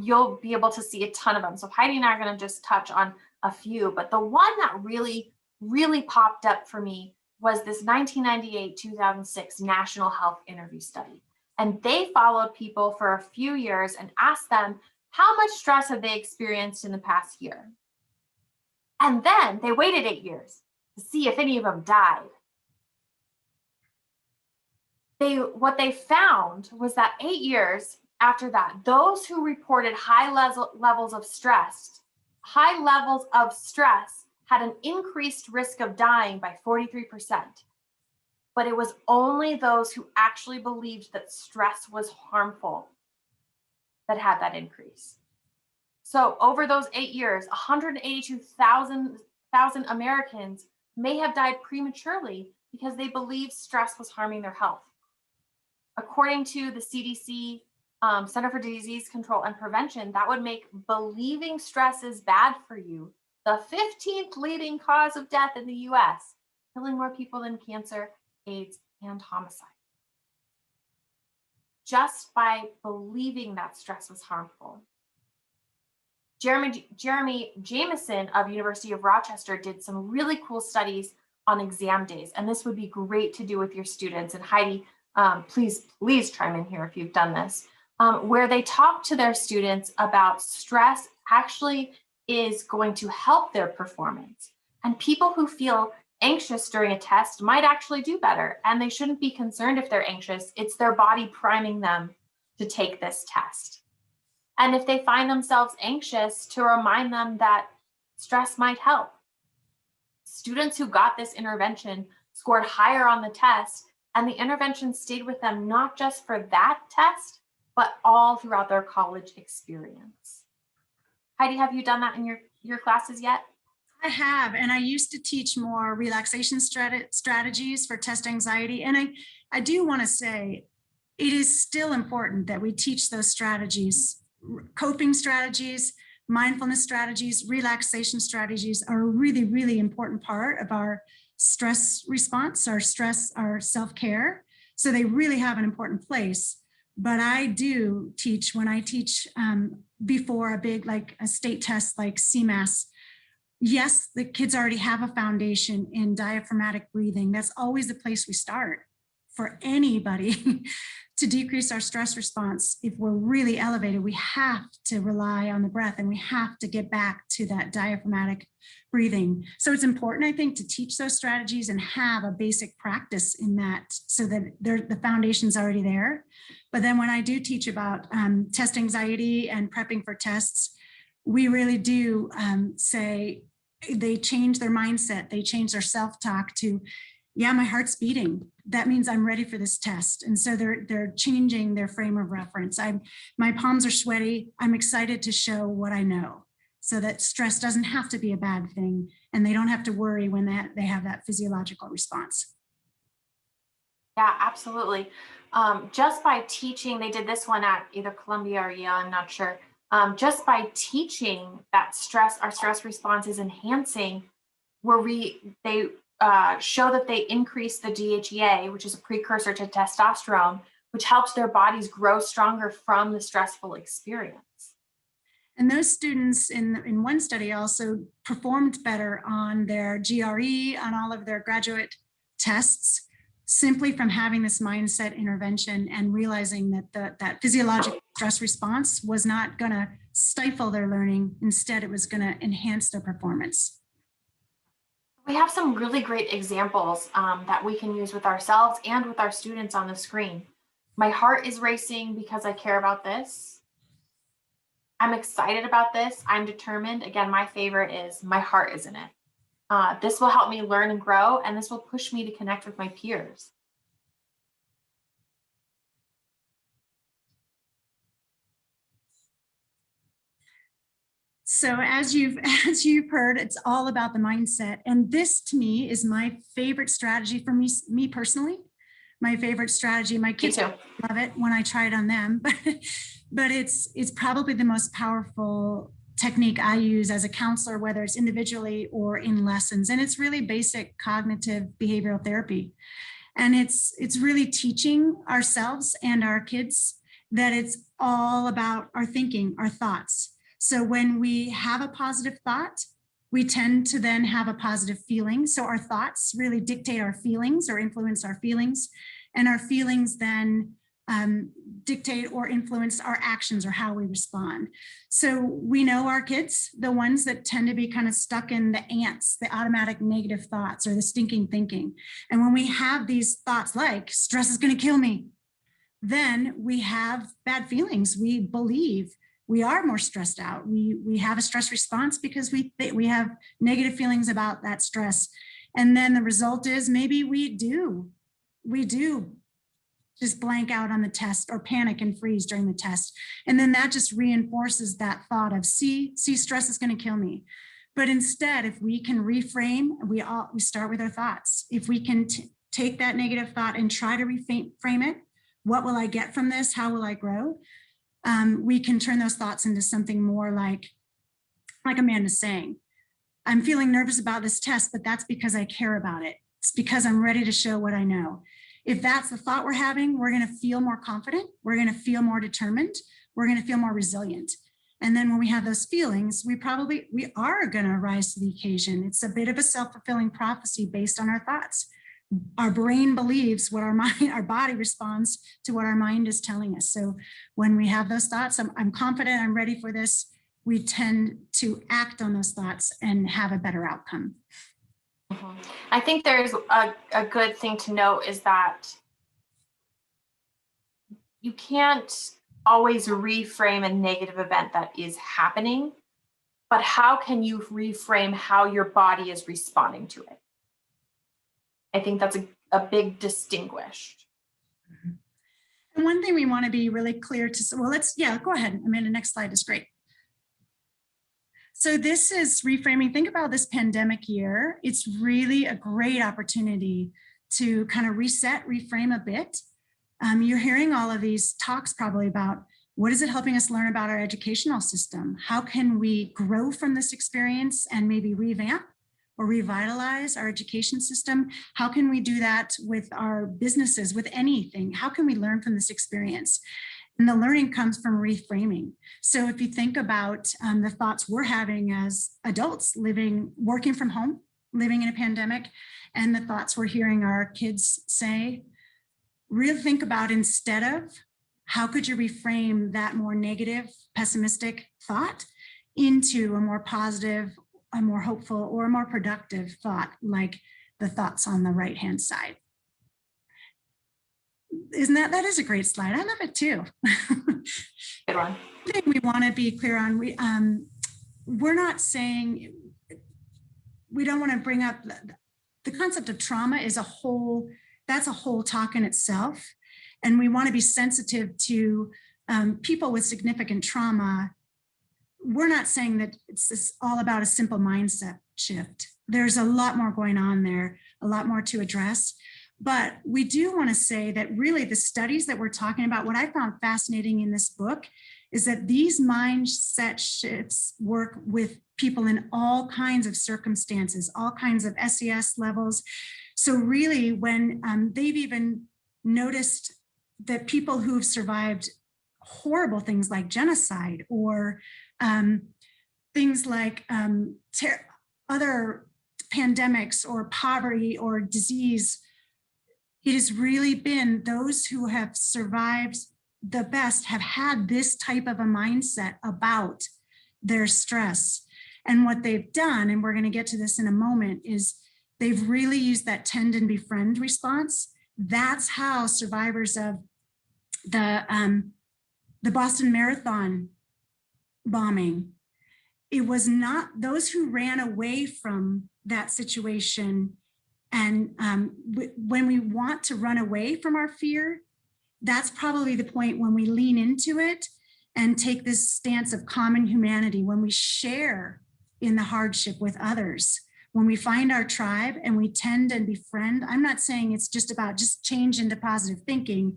you'll be able to see a ton of them. So Heidi and I are going to just touch on a few, but the one that really, really popped up for me was this 1998-2006 National Health Interview Study. And they followed people for a few years and asked them, how much stress have they experienced in the past year? And then they waited 8 years to see if any of them died. What they found was that 8 years after that, those who reported high levels of stress had an increased risk of dying by 43%. But it was only those who actually believed that stress was harmful that had that increase. So over those 8 years, 182,000 Americans may have died prematurely because they believed stress was harming their health. According to the CDC, Center for Disease Control and Prevention, that would make believing stress is bad for you the 15th leading cause of death in the US, killing more people than cancer, AIDS, and homicide. Just by believing that stress was harmful. Jeremy Jameson of University of Rochester did some really cool studies on exam days, and this would be great to do with your students. And Heidi, please chime in here if you've done this, where they talk to their students about stress actually is going to help their performance. And people who feel anxious during a test might actually do better, and they shouldn't be concerned if they're anxious. It's their body priming them to take this test. And if they find themselves anxious, to remind them that stress might help. Students who got this intervention scored higher on the test, and the intervention stayed with them not just for that test, but all throughout their college experience. Heidi, have you done that in your classes yet? I have, and I used to teach more relaxation strategies for test anxiety. And I do want to say, it is still important that we teach those strategies. Coping strategies, mindfulness strategies, relaxation strategies are a really, really important part of our stress response, our self-care. So they really have an important place. But I do teach, when I teach before a big, like a state test like CMAS, yes, the kids already have a foundation in diaphragmatic breathing. That's always the place we start for anybody to decrease our stress response. If we're really elevated, we have to rely on the breath, and we have to get back to that diaphragmatic breathing. So it's important, I think, to teach those strategies and have a basic practice in that, so that the foundation's already there. But then when I do teach about test anxiety and prepping for tests, we really do say they change their mindset. They change their self-talk to, yeah, my heart's beating. That means I'm ready for this test. And so they're changing their frame of reference. My palms are sweaty. I'm excited to show what I know, so that stress doesn't have to be a bad thing, and they don't have to worry when they have that physiological response. Yeah, absolutely. Just by teaching, they did this one at either Columbia or Yale, I'm not sure. Just by teaching that our stress response is enhancing, they show that they increase the DHEA, which is a precursor to testosterone, which helps their bodies grow stronger from the stressful experience. And those students in one study also performed better on their GRE, on all of their graduate tests, simply from having this mindset intervention and realizing that that physiological stress response was not going to stifle their learning. Instead, it was going to enhance their performance. We have some really great examples that we can use with ourselves and with our students on the screen. My heart is racing because I care about this. I'm excited about this. I'm determined. Again, my favorite is my heart is in it. This will help me learn and grow, and this will push me to connect with my peers. So as you've heard, it's all about the mindset. And this to me is my favorite strategy for me personally. My favorite strategy. My kids love it when I try it on them, but it's probably the most powerful technique I use as a counselor, whether it's individually or in lessons. And it's really basic cognitive behavioral therapy. And it's really teaching ourselves and our kids that it's all about our thinking, our thoughts. So when we have a positive thought, we tend to then have a positive feeling. So our thoughts really dictate our feelings or influence our feelings. And our feelings then dictate or influence our actions or how we respond. So we know our kids, the ones that tend to be kind of stuck in the ants, the automatic negative thoughts or the stinking thinking. And when we have these thoughts like stress is going to kill me, then we have bad feelings. We believe we are more stressed out. We have a stress response because we have negative feelings about that stress. And then the result is maybe we do just blank out on the test or panic and freeze during the test. And then that just reinforces that thought of, see, stress is going to kill me. But instead, if we can reframe, we start with our thoughts. If we can take that negative thought and try to reframe it, what will I get from this? How will I grow? We can turn those thoughts into something more like Amanda's saying, I'm feeling nervous about this test, but that's because I care about it. It's because I'm ready to show what I know. If that's the thought we're having, we're going to feel more confident. We're going to feel more determined. We're going to feel more resilient. And then when we have those feelings, we are going to rise to the occasion. It's a bit of a self-fulfilling prophecy based on our thoughts. Our brain believes what our body responds to what our mind is telling us. So when we have those thoughts, I'm confident, I'm ready for this, we tend to act on those thoughts and have a better outcome. Mm-hmm. I think there's a good thing to note is that you can't always reframe a negative event that is happening, but how can you reframe how your body is responding to it? I think that's a big distinguished. And one thing we want to be really clear to, well, go ahead. Amanda, next slide is great. So this is reframing. Think about this pandemic year. It's really a great opportunity to kind of reset, reframe a bit. You're hearing all of these talks probably about what is it helping us learn about our educational system? How can we grow from this experience and maybe revamp or revitalize our education system? How can we do that with our businesses, with anything? How can we learn from this experience? And the learning comes from reframing. So if you think about the thoughts we're having as adults working from home, living in a pandemic, and the thoughts we're hearing our kids say, really think about, instead of, how could you reframe that more negative, pessimistic thought into a more positive, a more hopeful, or a more productive thought, like the thoughts on the right-hand side. That is a great slide. I love it too. Good one. The thing we want to be clear on, we're not saying, we don't want to bring up the concept of trauma is that's a whole talk in itself. And we want to be sensitive to people with significant trauma. We're not saying that it's all about a simple mindset shift. There's a lot more going on there, a lot more to address. But we do want to say that really the studies that we're talking about, what I found fascinating in this book is that these mindset shifts work with people in all kinds of circumstances, all kinds of SES levels. So really when they've even noticed that people who've survived horrible things like genocide or things like other pandemics or poverty or disease, it has really been those who have survived the best have had this type of a mindset about their stress. And what they've done, and we're going to get to this in a moment, is they've really used that Tendon Befriend response. That's how survivors of the Boston Marathon bombing, it was not those who ran away from that situation. And when we want to run away from our fear, that's probably the point when we lean into it and take this stance of common humanity, when we share in the hardship with others, when we find our tribe and we tend and befriend. I'm not saying it's just about just change into positive thinking.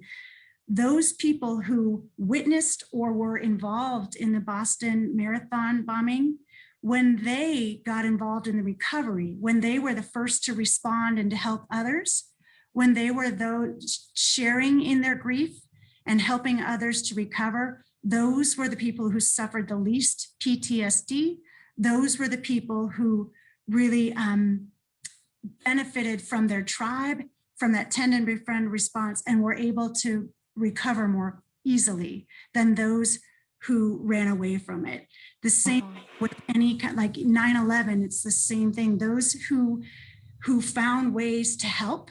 Those people who witnessed or were involved in the Boston Marathon bombing, when they got involved in the recovery, when they were the first to respond and to help others, when they were those sharing in their grief and helping others to recover, those were the people who suffered the least PTSD. Those were the people who really benefited from their tribe, from that Tendon Befriend response, and were able to recover more easily than those who ran away from it. The same with any kind, like 9/11, it's the same thing. Those who found ways to help,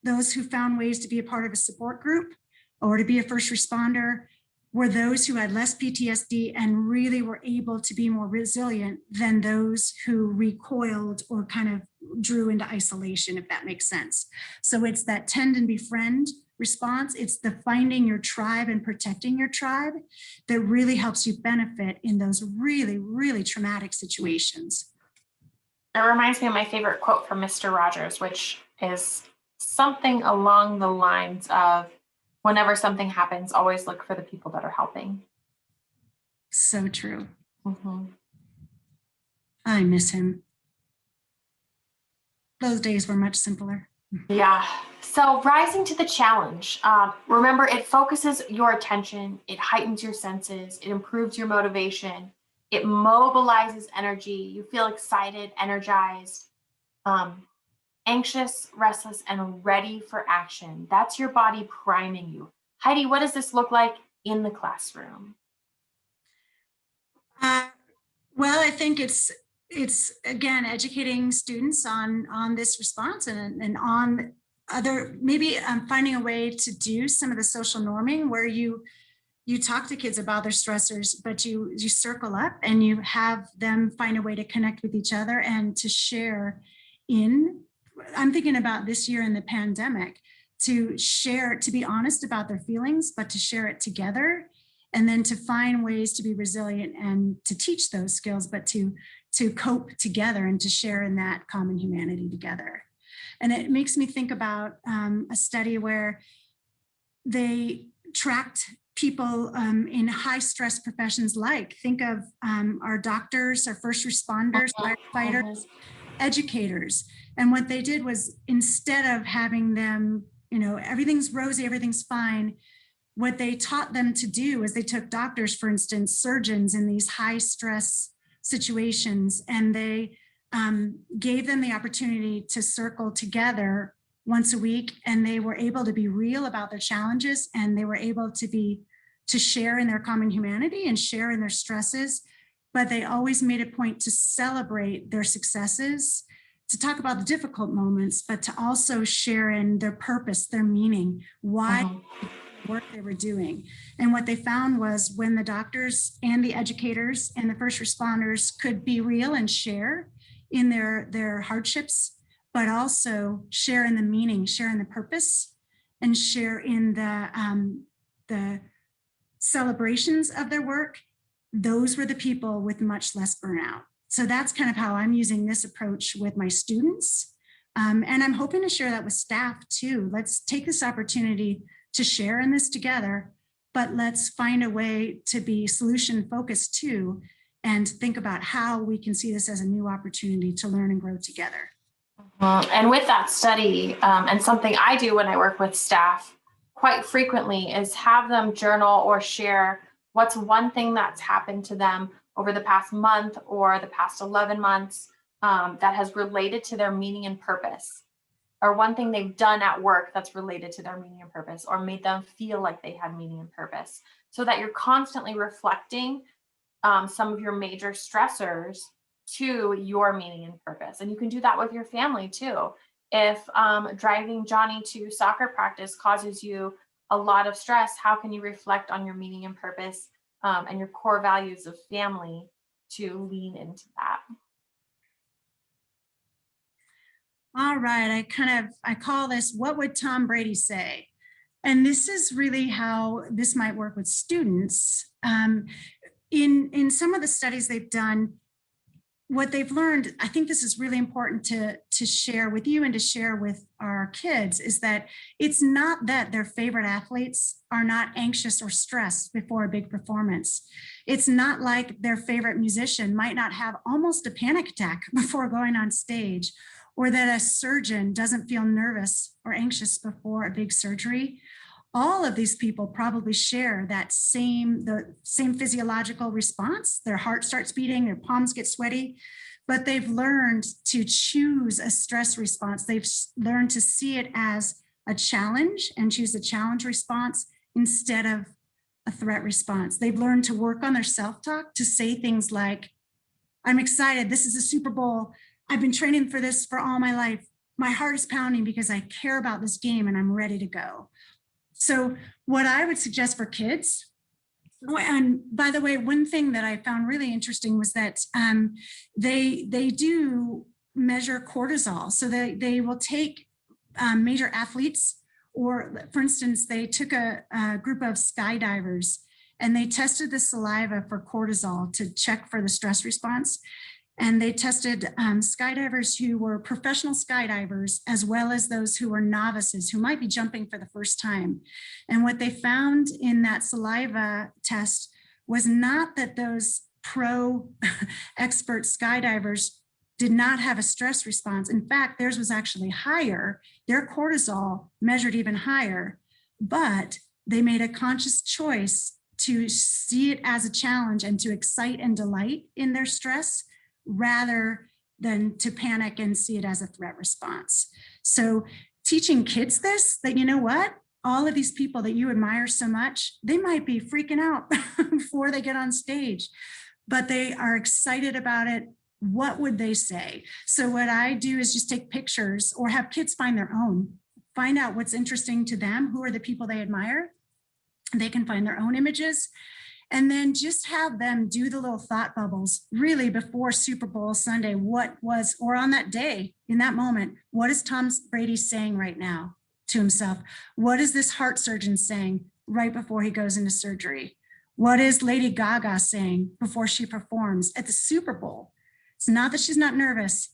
those who found ways to be a part of a support group or to be a first responder, were those who had less PTSD and really were able to be more resilient than those who recoiled or kind of drew into isolation, if that makes sense. So it's that Tend and Befriend response. It's the finding your tribe and protecting your tribe that really helps you benefit in those really, really traumatic situations. It reminds me of my favorite quote from Mr. Rogers, which is something along the lines of, whenever something happens, always look for the people that are helping. So true. Mm-hmm. I miss him. Those days were much simpler. Yeah. So rising to the challenge. Remember, it focuses your attention. It heightens your senses. It improves your motivation. It mobilizes energy. You feel excited, energized, anxious, restless, and ready for action. That's your body priming you. Heidi, what does this look like in the classroom? Well, I think it's again educating students on this response and on other, maybe finding a way to do some of the social norming where you you talk to kids about their stressors, but you circle up and you have them find a way to connect with each other and to share I'm thinking about this year in the pandemic, to share, to be honest about their feelings, but to share it together, and then to find ways to be resilient and to teach those skills, but to cope together and to share in that common humanity together. And it makes me think about a study where they tracked people in high stress professions, think of our doctors, our first responders, firefighters, educators. And what they did was, instead of having them, everything's rosy, everything's fine, what they taught them to do is they took doctors, for instance, surgeons in these high stress situations, and they gave them the opportunity to circle together once a week, and they were able to be real about their challenges, and they were able to share in their common humanity and share in their stresses, but they always made a point to celebrate their successes, to talk about the difficult moments, but to also share in their purpose, their meaning, why work they were doing. And what they found was, when the doctors and the educators and the first responders could be real and share in their hardships, but also share in the meaning, share in the purpose, and share in the celebrations of their work, those were the people with much less burnout. So that's kind of how I'm using this approach with my students. And I'm hoping to share that with staff too. Let's take this opportunity to share in this together, but let's find a way to be solution focused too, and think about how we can see this as a new opportunity to learn and grow together. And with that study, and something I do when I work with staff quite frequently, is have them journal or share what's one thing that's happened to them over the past month or the past 11 months that has related to their meaning and purpose, or one thing they've done at work that's related to their meaning and purpose, or made them feel like they had meaning and purpose, so that you're constantly reflecting some of your major stressors to your meaning and purpose. And you can do that with your family too. If driving Johnny to soccer practice causes you a lot of stress, how can you reflect on your meaning and purpose and your core values of family to lean into that? All right, I call this, what would Tom Brady say? And this is really how this might work with students. In some of the studies they've done, what they've learned, I think this is really important to share with you and to share with our kids, is that it's not that their favorite athletes are not anxious or stressed before a big performance. It's not like their favorite musician might not have almost a panic attack before going on stage, or that a surgeon doesn't feel nervous or anxious before a big surgery. All of these people probably share the same physiological response. Their heart starts beating, their palms get sweaty, but they've learned to choose a stress response. They've learned to see it as a challenge and choose a challenge response instead of a threat response. They've learned to work on their self-talk, to say things like, I'm excited, this is a Super Bowl. I've been training for this for all my life. My heart is pounding because I care about this game and I'm ready to go. So what I would suggest for kids, and by the way, one thing that I found really interesting was that they do measure cortisol. So they will take major athletes, or for instance, they took a group of skydivers and they tested the saliva for cortisol to check for the stress response. And they tested skydivers who were professional skydivers, as well as those who were novices, who might be jumping for the first time. And what they found in that saliva test was not that those pro expert skydivers did not have a stress response. In fact, theirs was actually higher. Their cortisol measured even higher, but they made a conscious choice to see it as a challenge and to excite and delight in their stress, rather than to panic and see it as a threat response. So teaching kids this, that, you know what, all of these people that you admire so much, they might be freaking out before they get on stage, but they are excited about it. What would they say? So what I do is just take pictures, or have kids find their own, find out what's interesting to them, who are the people they admire, They can find their own images, and then just have them do the little thought bubbles really before Super Bowl Sunday. What was, or on that day, in that moment, what is Tom Brady saying right now to himself? What is this heart surgeon saying right before he goes into surgery? What is Lady Gaga saying before she performs at the Super Bowl? It's not that she's not nervous.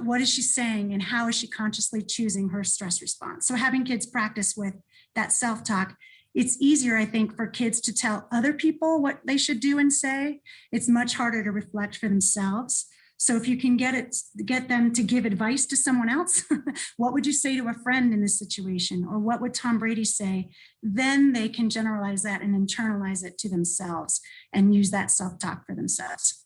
What is she saying, and how is she consciously choosing her stress response? So having kids practice with that self-talk, it's easier, I think, for kids to tell other people what they should do and say. It's much harder to reflect for themselves. So if you can get them to give advice to someone else, what would you say to a friend in this situation? Or what would Tom Brady say? Then they can generalize that and internalize it to themselves and use that self-talk for themselves.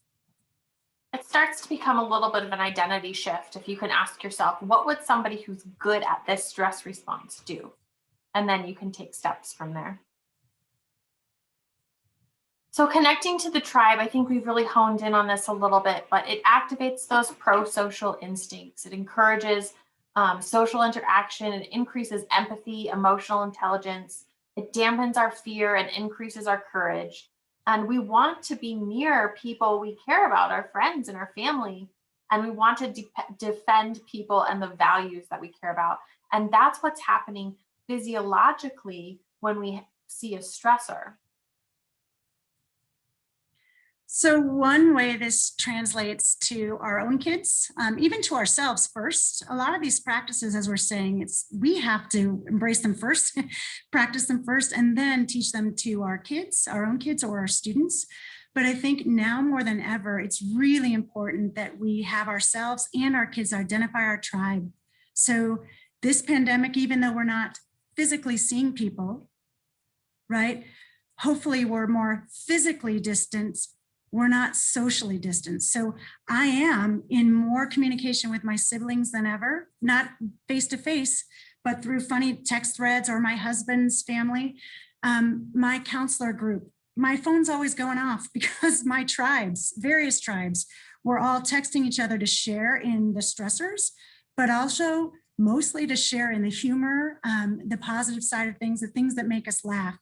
It starts to become a little bit of an identity shift if you can ask yourself, what would somebody who's good at this stress response do? And then you can take steps from there. So connecting to the tribe, I think we've really honed in on this a little bit, but it activates those pro-social instincts. It encourages social interaction. It increases empathy, emotional intelligence. It dampens our fear and increases our courage. And we want to be near people we care about, our friends and our family. And we want to defend people and the values that we care about. And that's what's happening physiologically when we see a stressor. So one way this translates to our own kids, even to ourselves first, a lot of these practices, as we're saying, we have to embrace them first, practice them first, and then teach them to our kids, our own kids or our students. But I think now more than ever, it's really important that we have ourselves and our kids identify our tribe. So this pandemic, even though we're not physically seeing people, right? Hopefully we're more physically distanced. We're not socially distanced. So I am in more communication with my siblings than ever, not face to face, but through funny text threads or my husband's family. My counselor group, my phone's always going off because my tribes, various tribes, we're all texting each other to share in the stressors, but also mostly to share in the humor, the positive side of things, the things that make us laugh.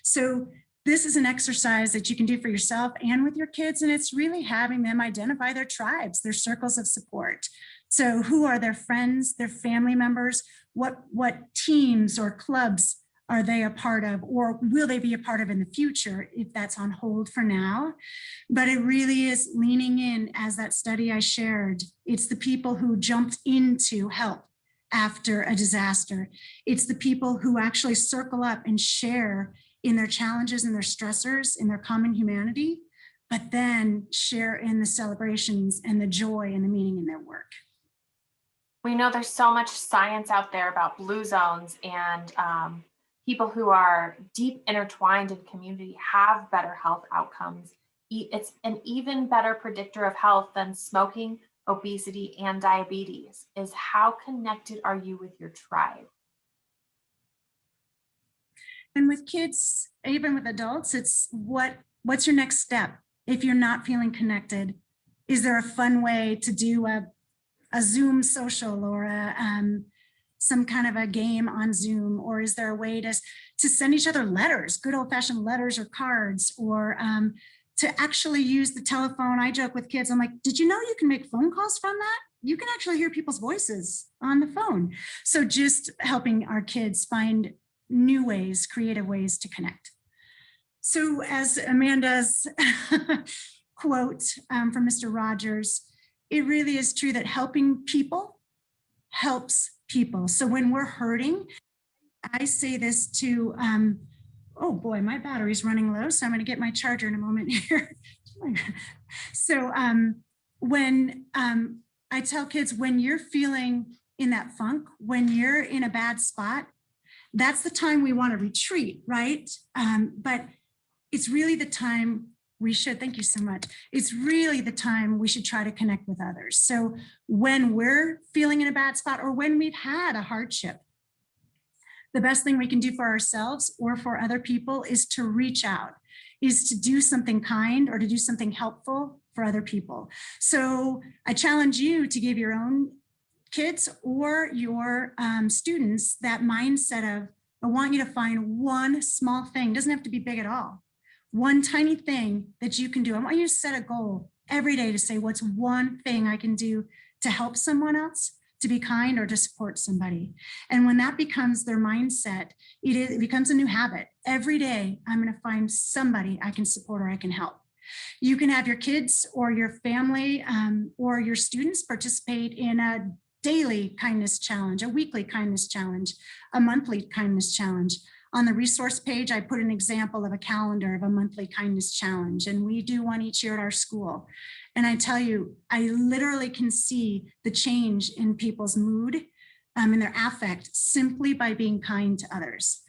So this is an exercise that you can do for yourself and with your kids, and it's really having them identify their tribes, their circles of support. So who are their friends, their family members? What teams or clubs are they a part of, or will they be a part of in the future if that's on hold for now? But it really is leaning in, as that study I shared. It's the people who jumped in to help after a disaster. It's the people who actually circle up and share in their challenges and their stressors, in their common humanity, but then share in the celebrations and the joy and the meaning in their work. We know there's so much science out there about blue zones, and people who are deep intertwined in community have better health outcomes. It's an even better predictor of health than smoking, obesity, and diabetes. Is how connected are you with your tribe? And with kids, even with adults, it's what's your next step? If you're not feeling connected, is there a fun way to do a Zoom social or some kind of a game on Zoom? Or is there a way to send each other letters, good old fashioned letters or cards, or to actually use the telephone? I joke with kids, I'm like, did you know you can make phone calls from that? You can actually hear people's voices on the phone. So just helping our kids find new ways, creative ways to connect. So as Amanda's quote from Mr. Rogers, it really is true that helping people helps people. So when we're hurting, I say this to, oh boy, my battery's running low, so I'm gonna get my charger in a moment here. So when I tell kids, when you're feeling in that funk, when you're in a bad spot, that's the time we want to retreat, right? But it's really the time we should, thank you so much. It's really the time we should try to connect with others. So when we're feeling in a bad spot or when we've had a hardship, the best thing we can do for ourselves or for other people is to reach out, is to do something kind or to do something helpful for other people. So I challenge you to give your own kids or your students that mindset of I want you to find one small thing. It doesn't have to be big at all. One tiny thing that you can do. I want you to set a goal every day to say, what's one thing I can do to help someone else, to be kind, or to support somebody. And when that becomes their mindset, it becomes a new habit. Every day, I'm going to find somebody I can support or I can help. You can have your kids or your family or your students participate in a daily kindness challenge, a weekly kindness challenge, a monthly kindness challenge. On the resource page, I put an example of a calendar of a monthly kindness challenge, and we do one each year at our school. And I tell you, I literally can see the change in people's mood and their affect simply by being kind to others.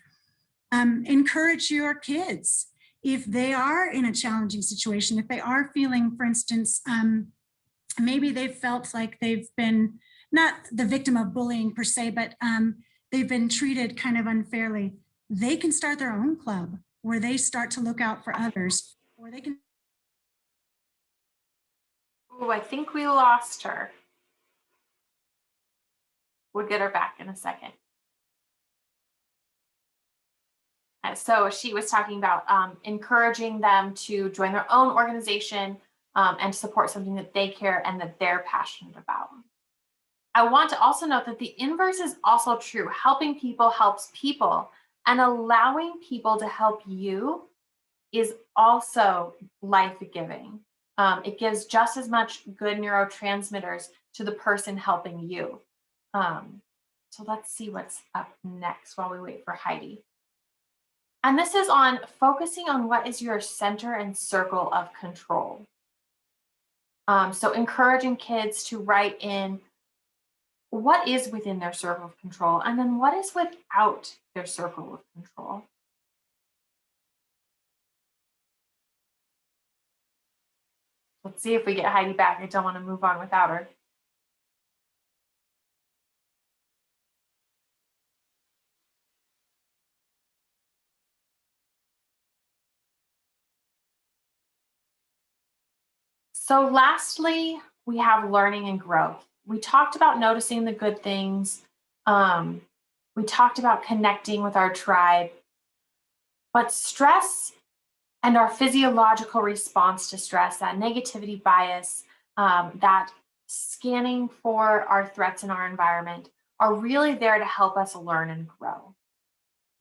Encourage your kids. If they are in a challenging situation, if they are feeling, for instance, maybe they've felt like they've been not the victim of bullying per se, but they've been treated kind of unfairly, they can start their own club where they start to look out for others, or they can. Oh, I think we lost her. We'll get her back in a second. So she was talking about encouraging them to join their own organization and support something that they care and that they're passionate about. I want to also note that the inverse is also true. Helping people helps people, and allowing people to help you is also life-giving. It gives just as much good neurotransmitters to the person helping you. So let's see what's up next while we wait for Heidi. And this is on focusing on what is your center and circle of control. So encouraging kids to write in what is within their circle of control, and then what is without their circle of control. Let's see if we get Heidi back. I don't want to move on without her. So lastly, we have learning and growth. We talked about noticing the good things. We talked about connecting with our tribe. But stress and our physiological response to stress, that negativity bias, that scanning for our threats in our environment, are really there to help us learn and grow.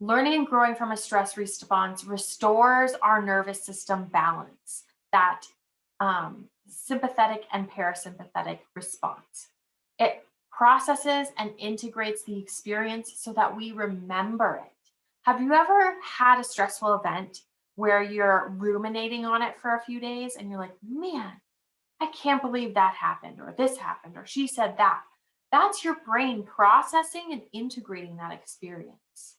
Learning and growing from a stress response restores our nervous system balance, that sympathetic and parasympathetic response. It processes and integrates the experience so that we remember it. Have you ever had a stressful event where you're ruminating on it for a few days and you're like, man, I can't believe that happened, or this happened, or she said that? That's your brain processing and integrating that experience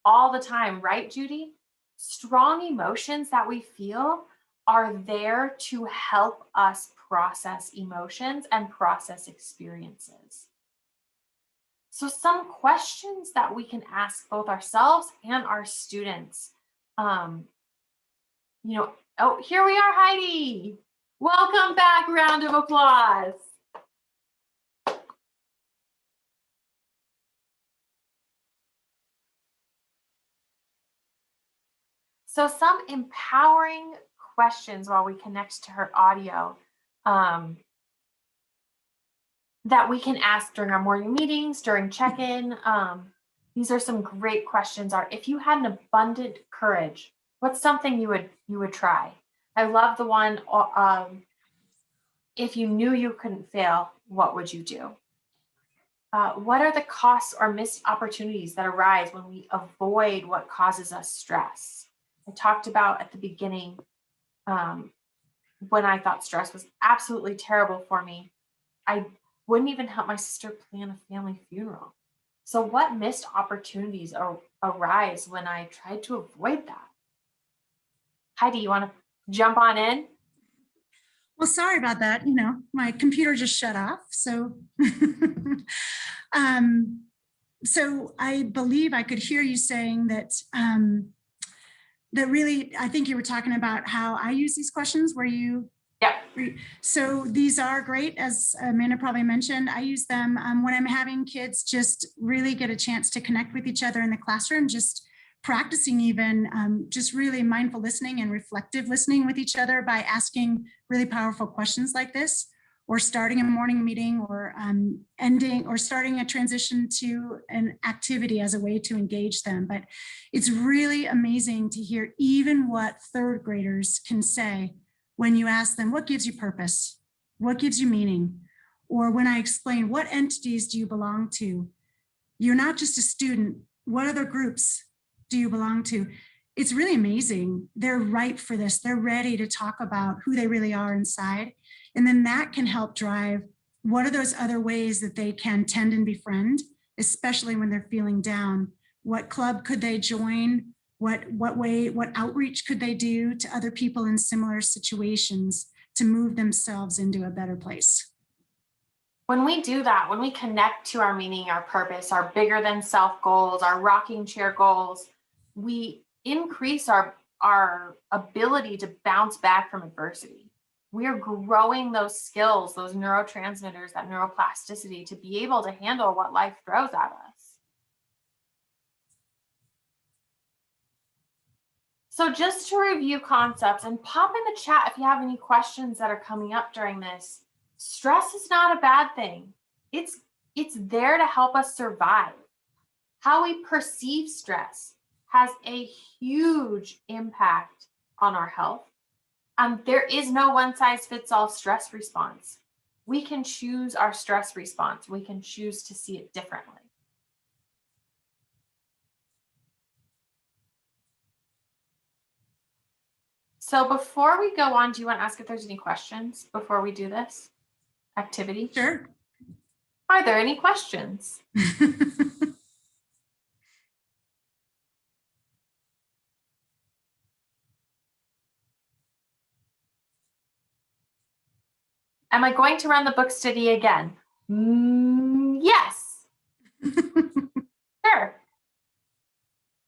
all the time, right, Judy? Strong emotions that we feel are there to help us process emotions and process experiences. So some questions that we can ask both ourselves and our students. Oh, here we are, Heidi. Welcome back, round of applause. So some empowering questions while we connect to her audio that we can ask during our morning meetings, during check-in. These are some great questions. If you had an abundant courage, what's something you would try? I love the one, if you knew you couldn't fail, what would you do? What are the costs or missed opportunities that arise when we avoid what causes us stress? I talked about at the beginning when I thought stress was absolutely terrible for me, I wouldn't even help my sister plan a family funeral. So what missed opportunities arise when I tried to avoid that? Heidi, you want to jump on in? Well, sorry about that. My computer just shut off. So, so I believe I could hear you saying that, that really, I think you were talking about how I use these questions where you. Yep. So these are great, as Amanda probably mentioned. I use them when I'm having kids just really get a chance to connect with each other in the classroom, just practicing even just really mindful listening and reflective listening with each other by asking really powerful questions like this, or starting a morning meeting, or ending or starting a transition to an activity as a way to engage them. But it's really amazing to hear even what third graders can say when you ask them, what gives you purpose? What gives you meaning? Or when I explain, what entities do you belong to? You're not just a student. What other groups do you belong to? It's really amazing. They're ripe for this. They're ready to talk about who they really are inside. And then that can help drive what are those other ways that they can tend and befriend, especially when they're feeling down. What club could they join? What outreach could they do to other people in similar situations to move themselves into a better place? When we do that, when we connect to our meaning, our purpose, our bigger than self goals, our rocking chair goals, we increase our ability to bounce back from adversity. We are growing those skills, those neurotransmitters, that neuroplasticity to be able to handle what life throws at us. So just to review concepts, and pop in the chat if you have any questions that are coming up during this. Stress is not a bad thing. It's there to help us survive. How we perceive stress has a huge impact on our health. There is no one size fits all stress response. We can choose our stress response. We can choose to see it differently. So before we go on, do you want to ask if there's any questions before we do this activity? Sure. Are there any questions? Am I going to run the book study again? Yes. Sure.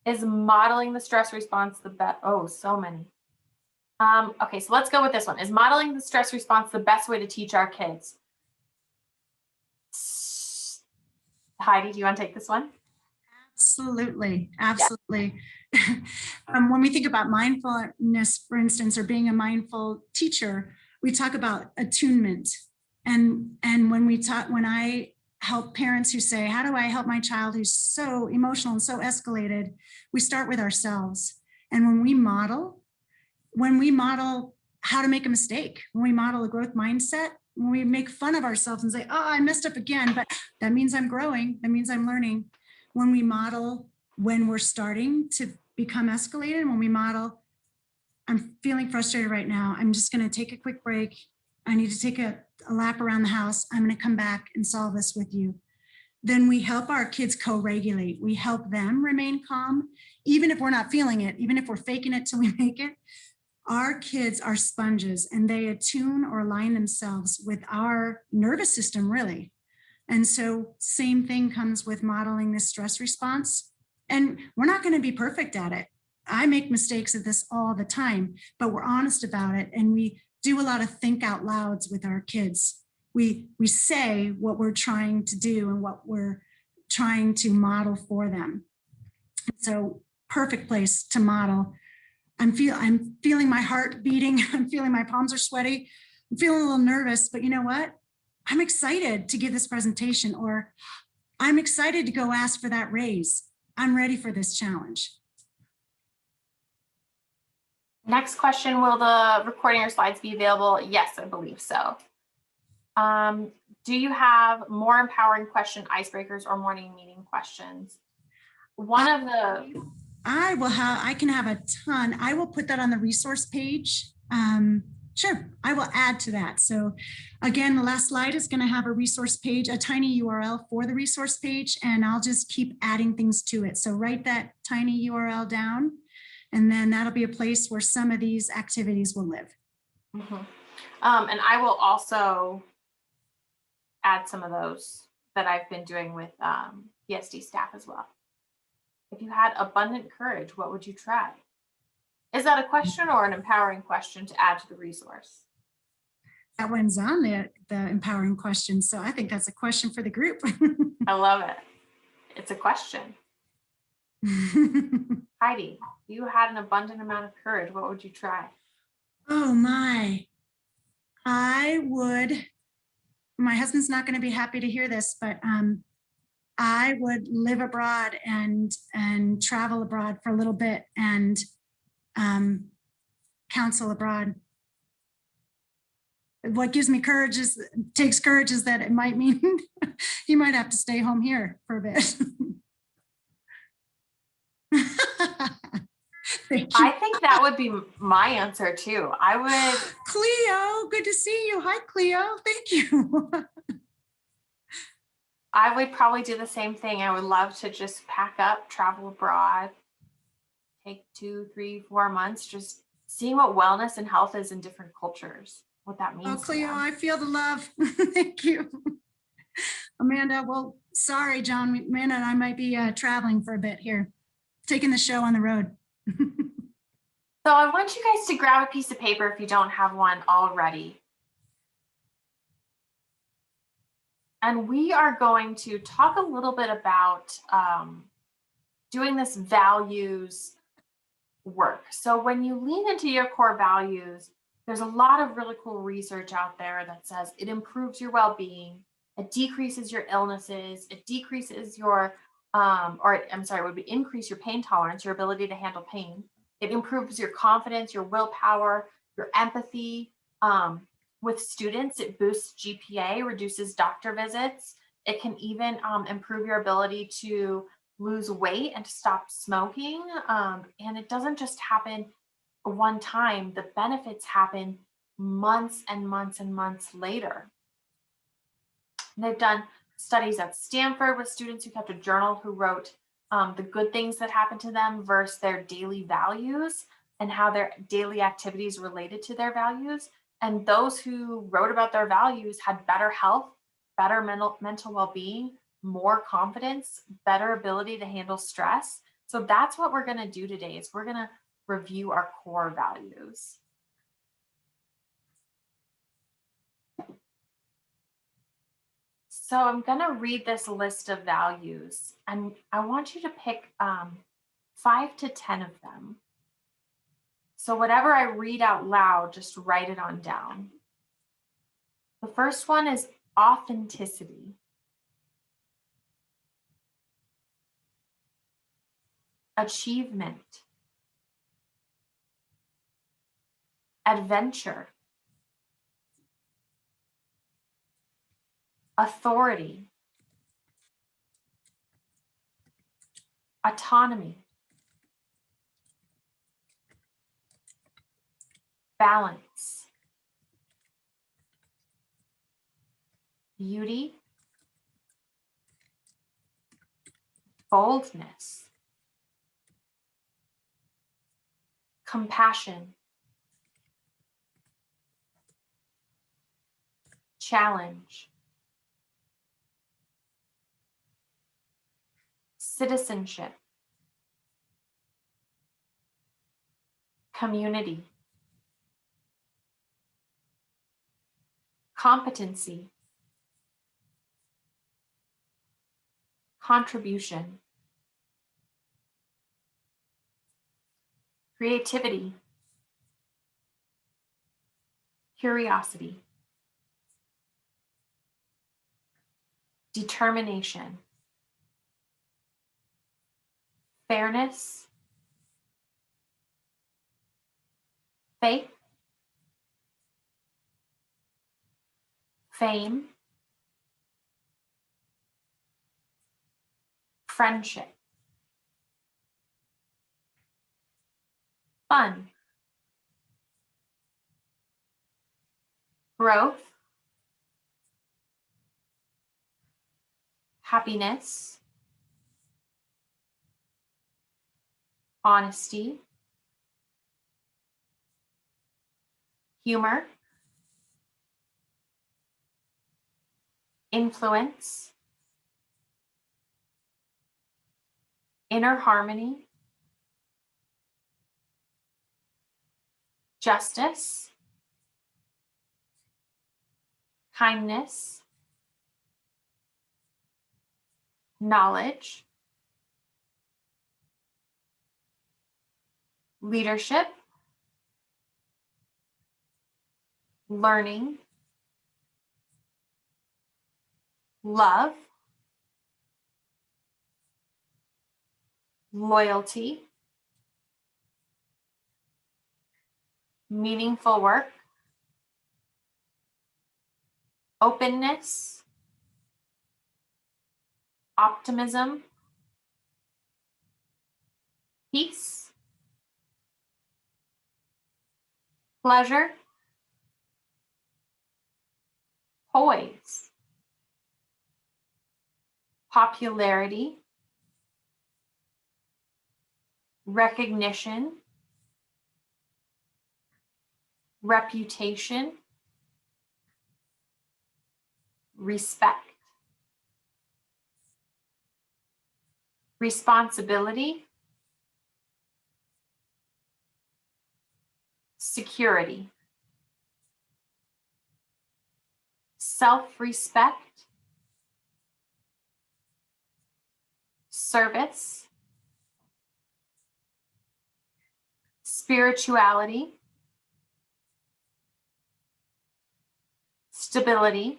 Is modeling the stress response the best? Oh, so many. Okay, so let's go with this one. Is modeling the stress response the best way to teach our kids? Heidi, do you want to take this one? Absolutely. Absolutely. Yeah. When we think about mindfulness, for instance, or being a mindful teacher, we talk about attunement. And when I help parents who say, how do I help my child who's so emotional and so escalated? We start with ourselves. And when we model how to make a mistake, when we model a growth mindset, when we make fun of ourselves and say, oh, I messed up again, but that means I'm growing. That means I'm learning. When we model, when we're starting to become escalated, when we model, I'm feeling frustrated right now. I'm just going to take a quick break. I need to take a lap around the house. I'm going to come back and solve this with you. Then we help our kids co-regulate. We help them remain calm, even if we're not feeling it, even if we're faking it till we make it. Our kids are sponges and they attune or align themselves with our nervous system, really. And so same thing comes with modeling this stress response. And we're not going to be perfect at it. I make mistakes at this all the time, but we're honest about it. And we do a lot of think out louds with our kids. We say what we're trying to do and what we're trying to model for them. So perfect place to model. I'm feeling my heart beating. I'm feeling my palms are sweaty. I'm feeling a little nervous, but you know what? I'm excited to give this presentation, or I'm excited to go ask for that raise. I'm ready for this challenge. Next question, will the recording or slides be available? Yes, I believe so. Do you have more empowering question icebreakers or morning meeting questions? One of the... I can have a ton. I will put that on the resource page. Sure, I will add to that. So again, the last slide is going to have a resource page, a tiny URL for the resource page, and I'll just keep adding things to it. So write that tiny URL down, and then that'll be a place where some of these activities will live. Mm-hmm. And I will also add some of those that I've been doing with PSD staff as well. If you had abundant courage, what would you try? Is that a question or an empowering question to add to the resource? That one's on the empowering question. So I think that's a question for the group. I love it. It's a question. Heidi, if you had an abundant amount of courage, what would you try? Oh my. My husband's not going to be happy to hear this, but I would live abroad and travel abroad for a little bit and counsel abroad. What gives me courage takes courage is that it might mean you might have to stay home here for a bit. Thank you. I think that would be my answer too. I would. Cleo, good to see you. Hi, Cleo. Thank you. I would probably do the same thing. I would love to just pack up, travel abroad, take 2, 3, 4 months, just seeing what wellness and health is in different cultures, what that means. Oh, Cleo, I feel the love. Thank you. Amanda, well, sorry, John. Amanda and I might be traveling for a bit here, taking the show on the road. So I want you guys to grab a piece of paper if you don't have one already. And we are going to talk a little bit about doing this values work. So when you lean into your core values, there's a lot of really cool research out there that says it improves your well-being, it decreases your illnesses, it decreases your, it would increase your pain tolerance, your ability to handle pain. It improves your confidence, your willpower, your empathy. With students, it boosts GPA, reduces doctor visits. It can even improve your ability to lose weight and to stop smoking. And it doesn't just happen one time. The benefits happen months and months and months later. And they've done studies at Stanford with students who kept a journal who wrote the good things that happened to them versus their daily values and how their daily activities related to their values. And those who wrote about their values had better health, better mental well-being, more confidence, better ability to handle stress. So that's what we're going to do today is we're going to review our core values. So I'm going to read this list of values and I want you to pick 5 to 10 of them. So whatever I read out loud, just write it on down. The first one is authenticity. Achievement. Adventure. Authority. Autonomy. Balance. Beauty. Boldness. Compassion. Challenge. Citizenship. Community. Competency. Contribution. Creativity. Curiosity. Determination. Fairness. Faith. Fame. Friendship. Fun. Growth. Happiness. Honesty. Humor. Influence. Inner harmony. Justice. kindness, knowledge, leadership, learning, love, loyalty, meaningful work, openness, optimism, peace, pleasure, poise, popularity, recognition, reputation, respect, responsibility, security, self-respect, service, spirituality, stability,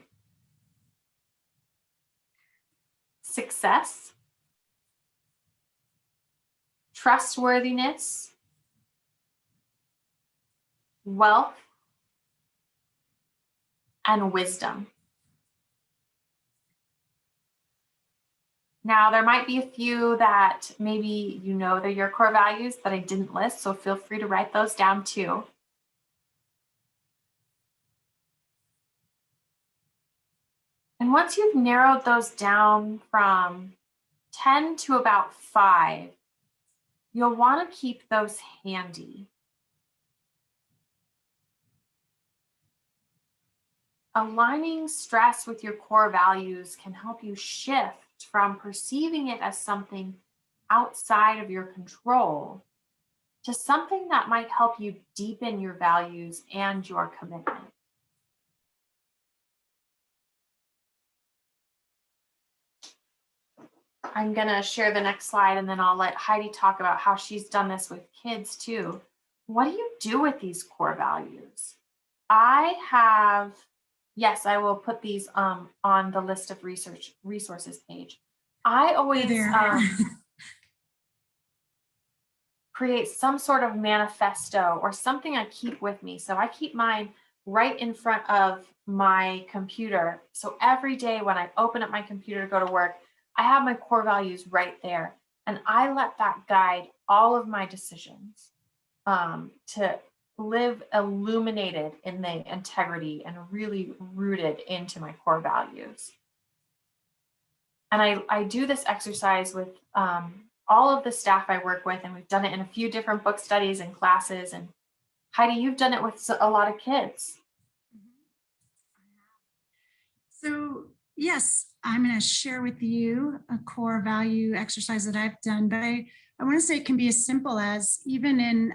success, trustworthiness, wealth, and wisdom. Now, there might be a few that maybe you know they're your core values that I didn't list, so feel free to write those down too. And once you've narrowed those down from 10 to about 5, you'll want to keep those handy. Aligning stress with your core values can help you shift from perceiving it as something outside of your control to something that might help you deepen your values and your commitment. I'm going to share the next slide and then I'll let Heidi talk about how she's done this with kids too. What do you do with these core values? Yes, I will put these on the list of resources page. I always create some sort of manifesto or something I keep with me. So I keep mine right in front of my computer. So every day when I open up my computer to go to work, I have my core values right there. And I let that guide all of my decisions to live illuminated in the integrity and really rooted into my core values. And I do this exercise with all of the staff I work with, and we've done it in a few different book studies and classes. And Heidi, you've done it with a lot of kids. So yes, I'm going to share with you a core value exercise that I've done, but I want to say it can be as simple as even in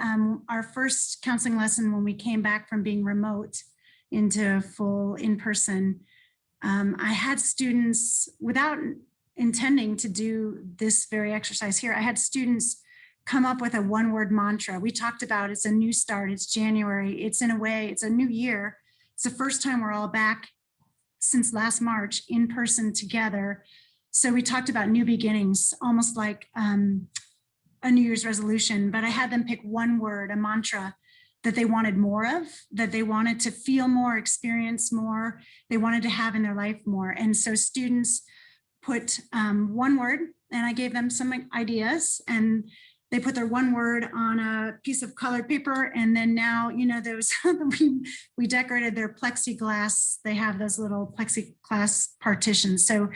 our first counseling lesson when we came back from being remote into full in-person, I had students, without intending to do this very exercise here, I had students come up with a one-word mantra. We talked about it's a new start, it's January, it's in a way, it's a new year. It's the first time we're all back since last March in person together. So we talked about new beginnings, almost like a New Year's resolution, but I had them pick one word, a mantra that they wanted more of, that they wanted to feel more, experience more, they wanted to have in their life more. And so students put one word, and I gave them some ideas, and they put their one word on a piece of colored paper. And then now, you know, those we decorated their plexiglass. They have those little plexiglass partitions. So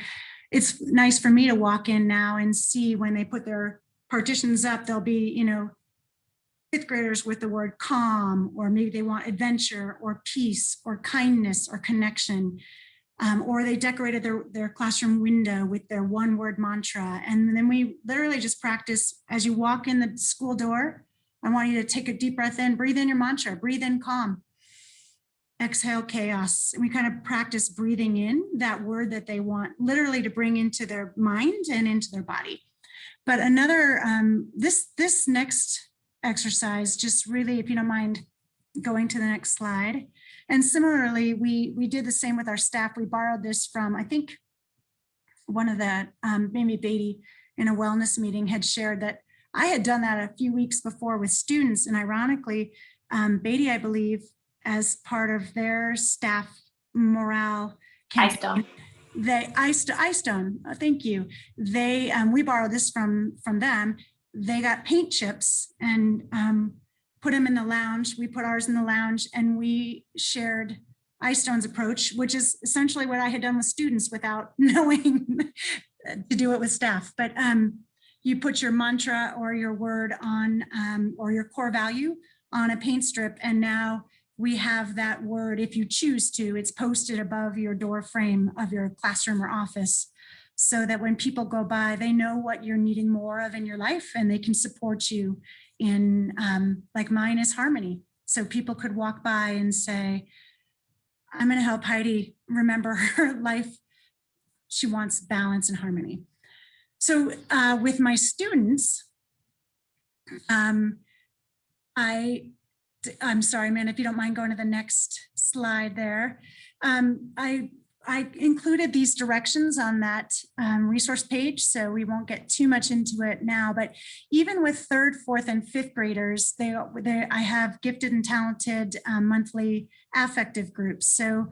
it's nice for me to walk in now and see when they put their partitions up, they'll be, you know, fifth graders with the word calm, or maybe they want adventure or peace or kindness or connection. Or they decorated their classroom window with their one word mantra. And then we literally just practice as you walk in the school door. I want you to take a deep breath in, breathe in your mantra, breathe in calm. exhale chaos. And we kind of practice breathing in that word that they want literally to bring into their mind and into their body. But another, this next exercise, just really, if you don't mind going to the next slide. And similarly, we did the same with our staff. We borrowed this from, I think, one of the, maybe Beatty in a wellness meeting had shared that I had done that a few weeks before with students. And ironically, Beatty, I believe, as part of their staff morale campaign, iStone, thank you. They, we borrowed this from them. They got paint chips and put them in the lounge. We put ours in the lounge and we shared iStone's approach, which is essentially what I had done with students without knowing to do it with staff. But you put your mantra or your word on, or your core value on a paint strip. And now we have that word, if you choose to, it's posted above your door frame of your classroom or office, so that when people go by, they know what you're needing more of in your life and they can support you in, like mine is harmony. So people could walk by and say, I'm going to help Heidi remember her life. She wants balance and harmony. So with my students, I'm sorry, man, if you don't mind going to the next slide there. I included these directions on that resource page, so we won't get too much into it now, but even with third, fourth, and fifth graders, I have gifted and talented monthly affective groups. So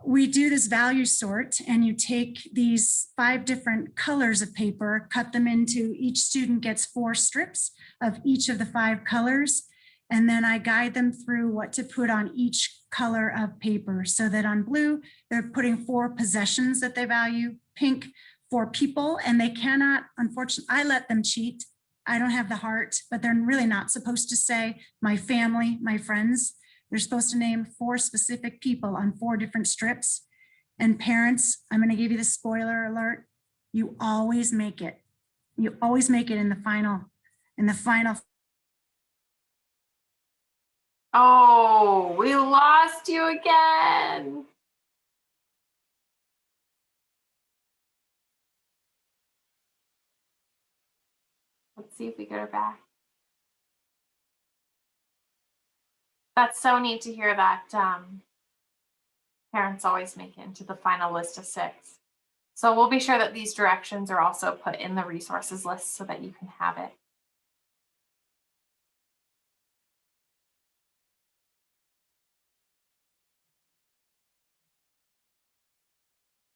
we do this value sort, and you take these 5 different colors of paper, cut them into, each student gets 4 strips of each of the 5 colors. And then I guide them through what to put on each color of paper, so that on blue, they're putting 4 possessions that they value, pink, 4 people, and they cannot, unfortunately, I let them cheat. I don't have the heart, but they're really not supposed to say my family, my friends. They're supposed to name 4 specific people on 4 different strips. And parents, I'm going to give you the spoiler alert. You always make it. You always make it in the final. Oh, we lost you again. Let's see if we get her back. That's so neat to hear that parents always make it into the final list of 6. So we'll be sure that these directions are also put in the resources list so that you can have it.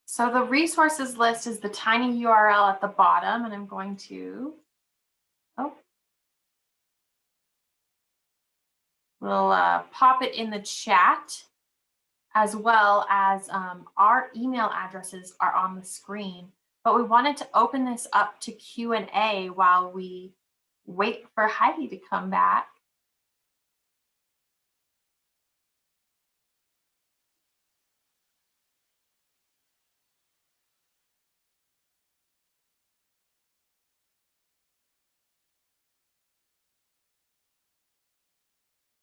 So the resources list is the tiny URL at the bottom, and I'm going to, we'll pop it in the chat, as well as our email addresses are on the screen. But we wanted to open this up to Q&A while we wait for Heidi to come back.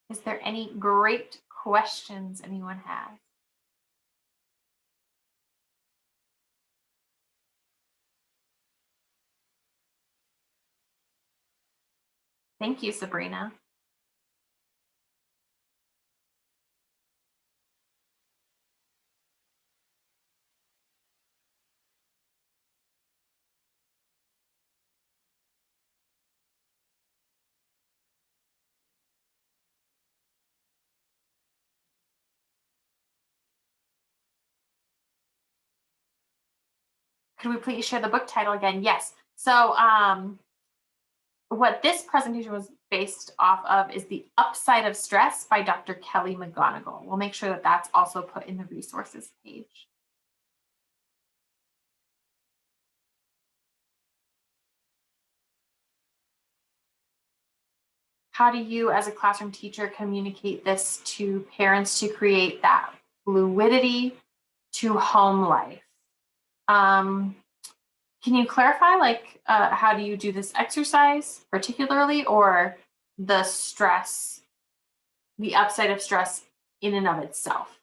Is there any great questions anyone has? Thank you, Sabrina. Could we please share the book title again? Yes. So what this presentation was based off of is The Upside of Stress by Dr. Kelly McGonigal. We'll make sure that that's also put in the resources page. How do you, as a classroom teacher, communicate this to parents to create that fluidity to home life? Can you clarify, like, how do you do this exercise particularly, or the stress, the upside of stress in and of itself.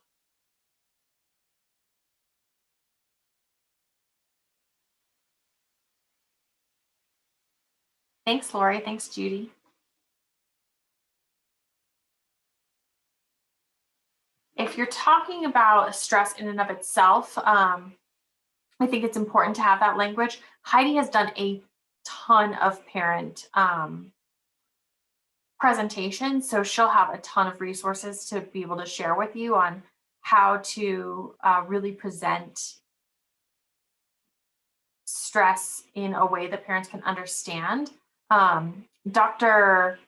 Thanks, Lori. Thanks, Judy. If you're talking about stress in and of itself, I think it's important to have that language. Heidi has done a ton of parent presentations, so she'll have a ton of resources to be able to share with you on how to really present stress in a way that parents can understand. Dr.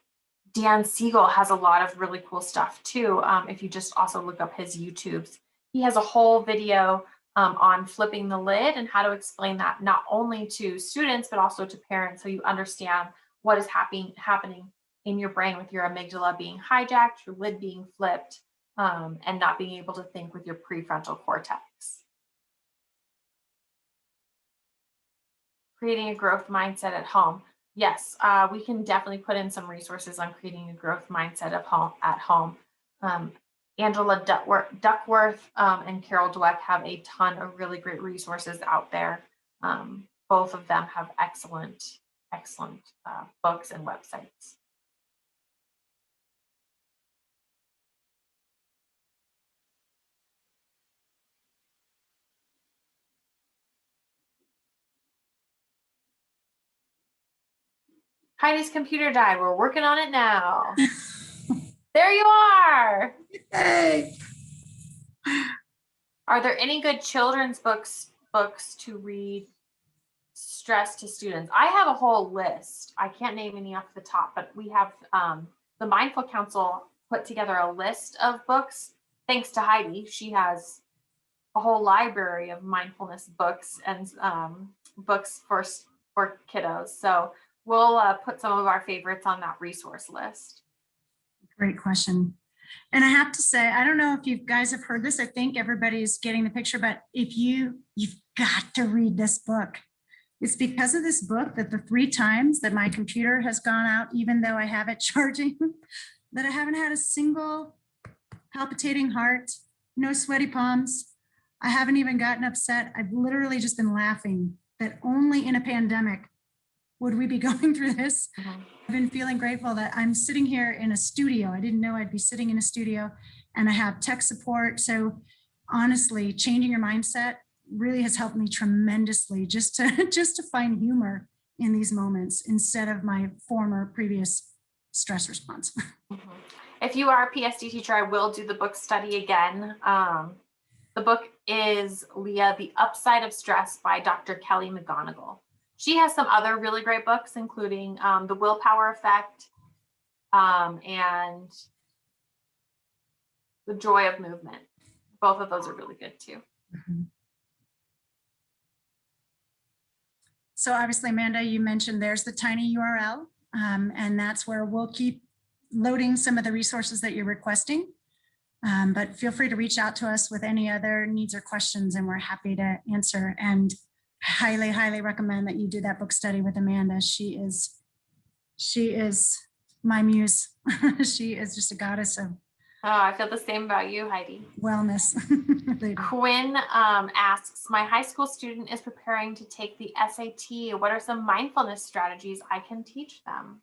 Dan Siegel has a lot of really cool stuff too. If you just also look up his YouTubes, he has a whole video on flipping the lid and how to explain that not only to students, but also to parents, so you understand what is happening in your brain with your amygdala being hijacked, your lid being flipped, and not being able to think with your prefrontal cortex. Creating a growth mindset at home. Yes, we can definitely put in some resources on creating a growth mindset at home. Angela Duckworth and Carol Dweck have a ton of really great resources out there. Both of them have excellent books and websites. Heidi's computer died. We're working on it now. There you are. Hey. Are there any good children's books to read stress to students? I have a whole list. I can't name any off the top, but we have the Mindful Council put together a list of books. Thanks to Heidi, she has a whole library of mindfulness books and books for kiddos. So we'll put some of our favorites on that resource list. Great question. And I have to say, I don't know if you guys have heard this. I think everybody's getting the picture, but if you've got to read this book. It's because of this book that the 3 times that my computer has gone out, even though I have it charging, that I haven't had a single palpitating heart, no sweaty palms. I haven't even gotten upset. I've literally just been laughing that only in a pandemic would we be going through this. Mm-hmm. I've been feeling grateful that I'm sitting here in a studio. I didn't know I'd be sitting in a studio, and I have tech support. So honestly, changing your mindset really has helped me tremendously just to find humor in these moments instead of my previous stress response. Mm-hmm. If you are a PSD teacher, I will do the book study again. The book is Leah, The Upside of Stress by Dr. Kelly McGonigal. She has some other really great books, including The Willpower Effect and The Joy of Movement. Both of those are really good too. Mm-hmm. So obviously, Amanda, you mentioned there's the tiny URL, and that's where we'll keep loading some of the resources that you're requesting. But feel free to reach out to us with any other needs or questions, and we're happy to answer. And highly, highly recommend that you do that book study with Amanda. She is my muse. She is just a goddess of I feel the same about you, Heidi. Wellness. Quinn asks, my high school student is preparing to take the SAT. What are some mindfulness strategies I can teach them?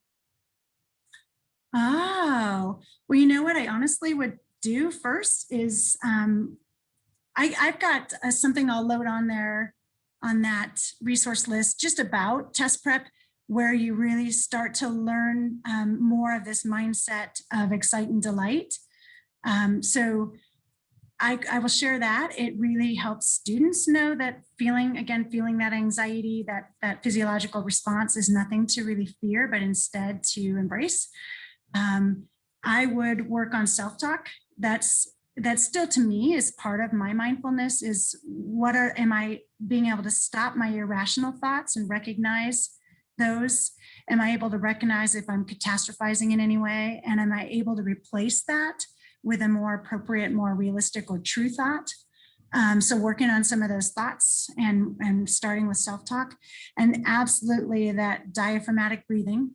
Oh, well, you know what I honestly would do first is I've got something I'll load on there on that resource list just about test prep, where you really start to learn more of this mindset of excite and delight. So I will share that. It really helps students know that feeling that anxiety, that physiological response is nothing to really fear, but instead to embrace. I would work on self-talk. That's still, to me, is part of my mindfulness, is am I being able to stop my irrational thoughts and recognize those? Am I able to recognize if I'm catastrophizing in any way? And am I able to replace that with a more appropriate, more realistic or true thought? So working on some of those thoughts and starting with self-talk, and absolutely that diaphragmatic breathing,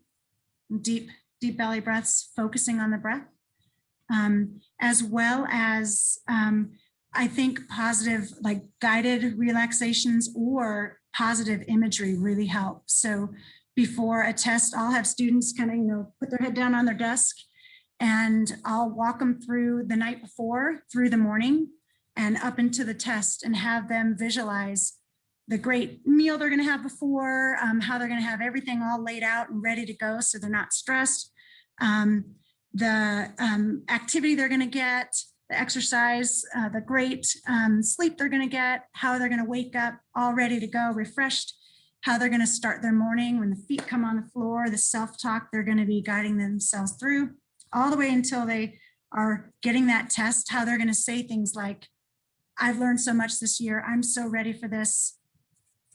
deep belly breaths, focusing on the breath. as well as I think positive, like guided relaxations or positive imagery really help. So before a test, I'll have students kind of, you know, put their head down on their desk, and I'll walk them through the night before, through the morning, and up into the test, and have them visualize the great meal they're going to have before, how they're going to have everything all laid out and ready to go so they're not stressed, the activity they're going to get, the exercise, the great sleep they're going to get, how they're going to wake up all ready to go, refreshed, how they're going to start their morning when the feet come on the floor, the self-talk they're going to be guiding themselves through, all the way until they are getting that test, how they're going to say things like, I've learned so much this year. I'm so ready for this.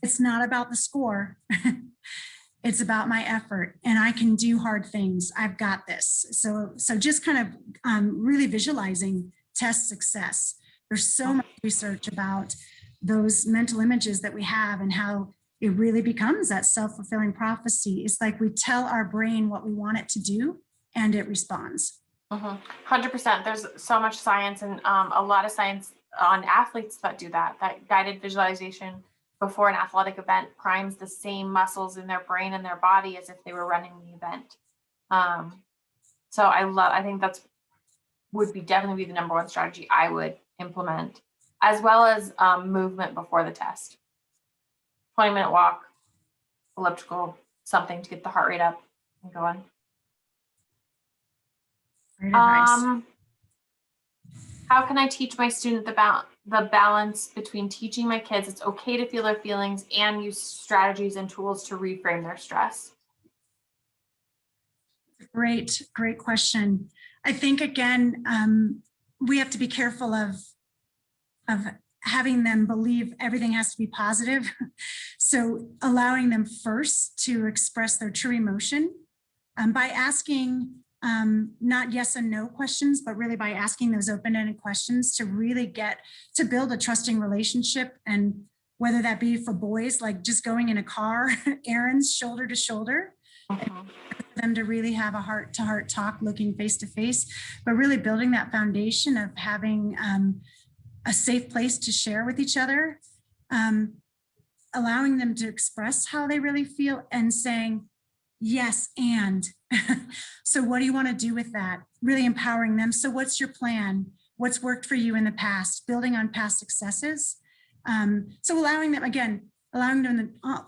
It's not about the score. It's about my effort, and I can do hard things. I've got this. So just kind of really visualizing test success. There's so much research about those mental images that we have and how it really becomes that self-fulfilling prophecy. It's like we tell our brain what we want it to do, and it responds. 100%. There's so much science, and a lot of science on athletes that do that. That guided visualization before an athletic event primes the same muscles in their brain and their body as if they were running the event. So I think that's would be definitely be the number one strategy I would implement, as well as movement before the test. 20-minute walk, elliptical, something to get the heart rate up and going. Great advice. How can I teach my student the balance between teaching my kids it's okay to feel their feelings and use strategies and tools to reframe their stress? Great question. I think, again, we have to be careful of having them believe everything has to be positive. So allowing them first to express their true emotion by asking not yes and no questions, but really by asking those open-ended questions to really get to build a trusting relationship. And whether that be for boys, like just going in a car, errands, shoulder to shoulder, for them to really have a heart-to-heart talk, looking face-to-face, but really building that foundation of having a safe place to share with each other, allowing them to express how they really feel and saying, yes, and so what do you want to do with that? Really empowering them. So what's your plan? What's worked for you in the past? Building on past successes. So allowing them to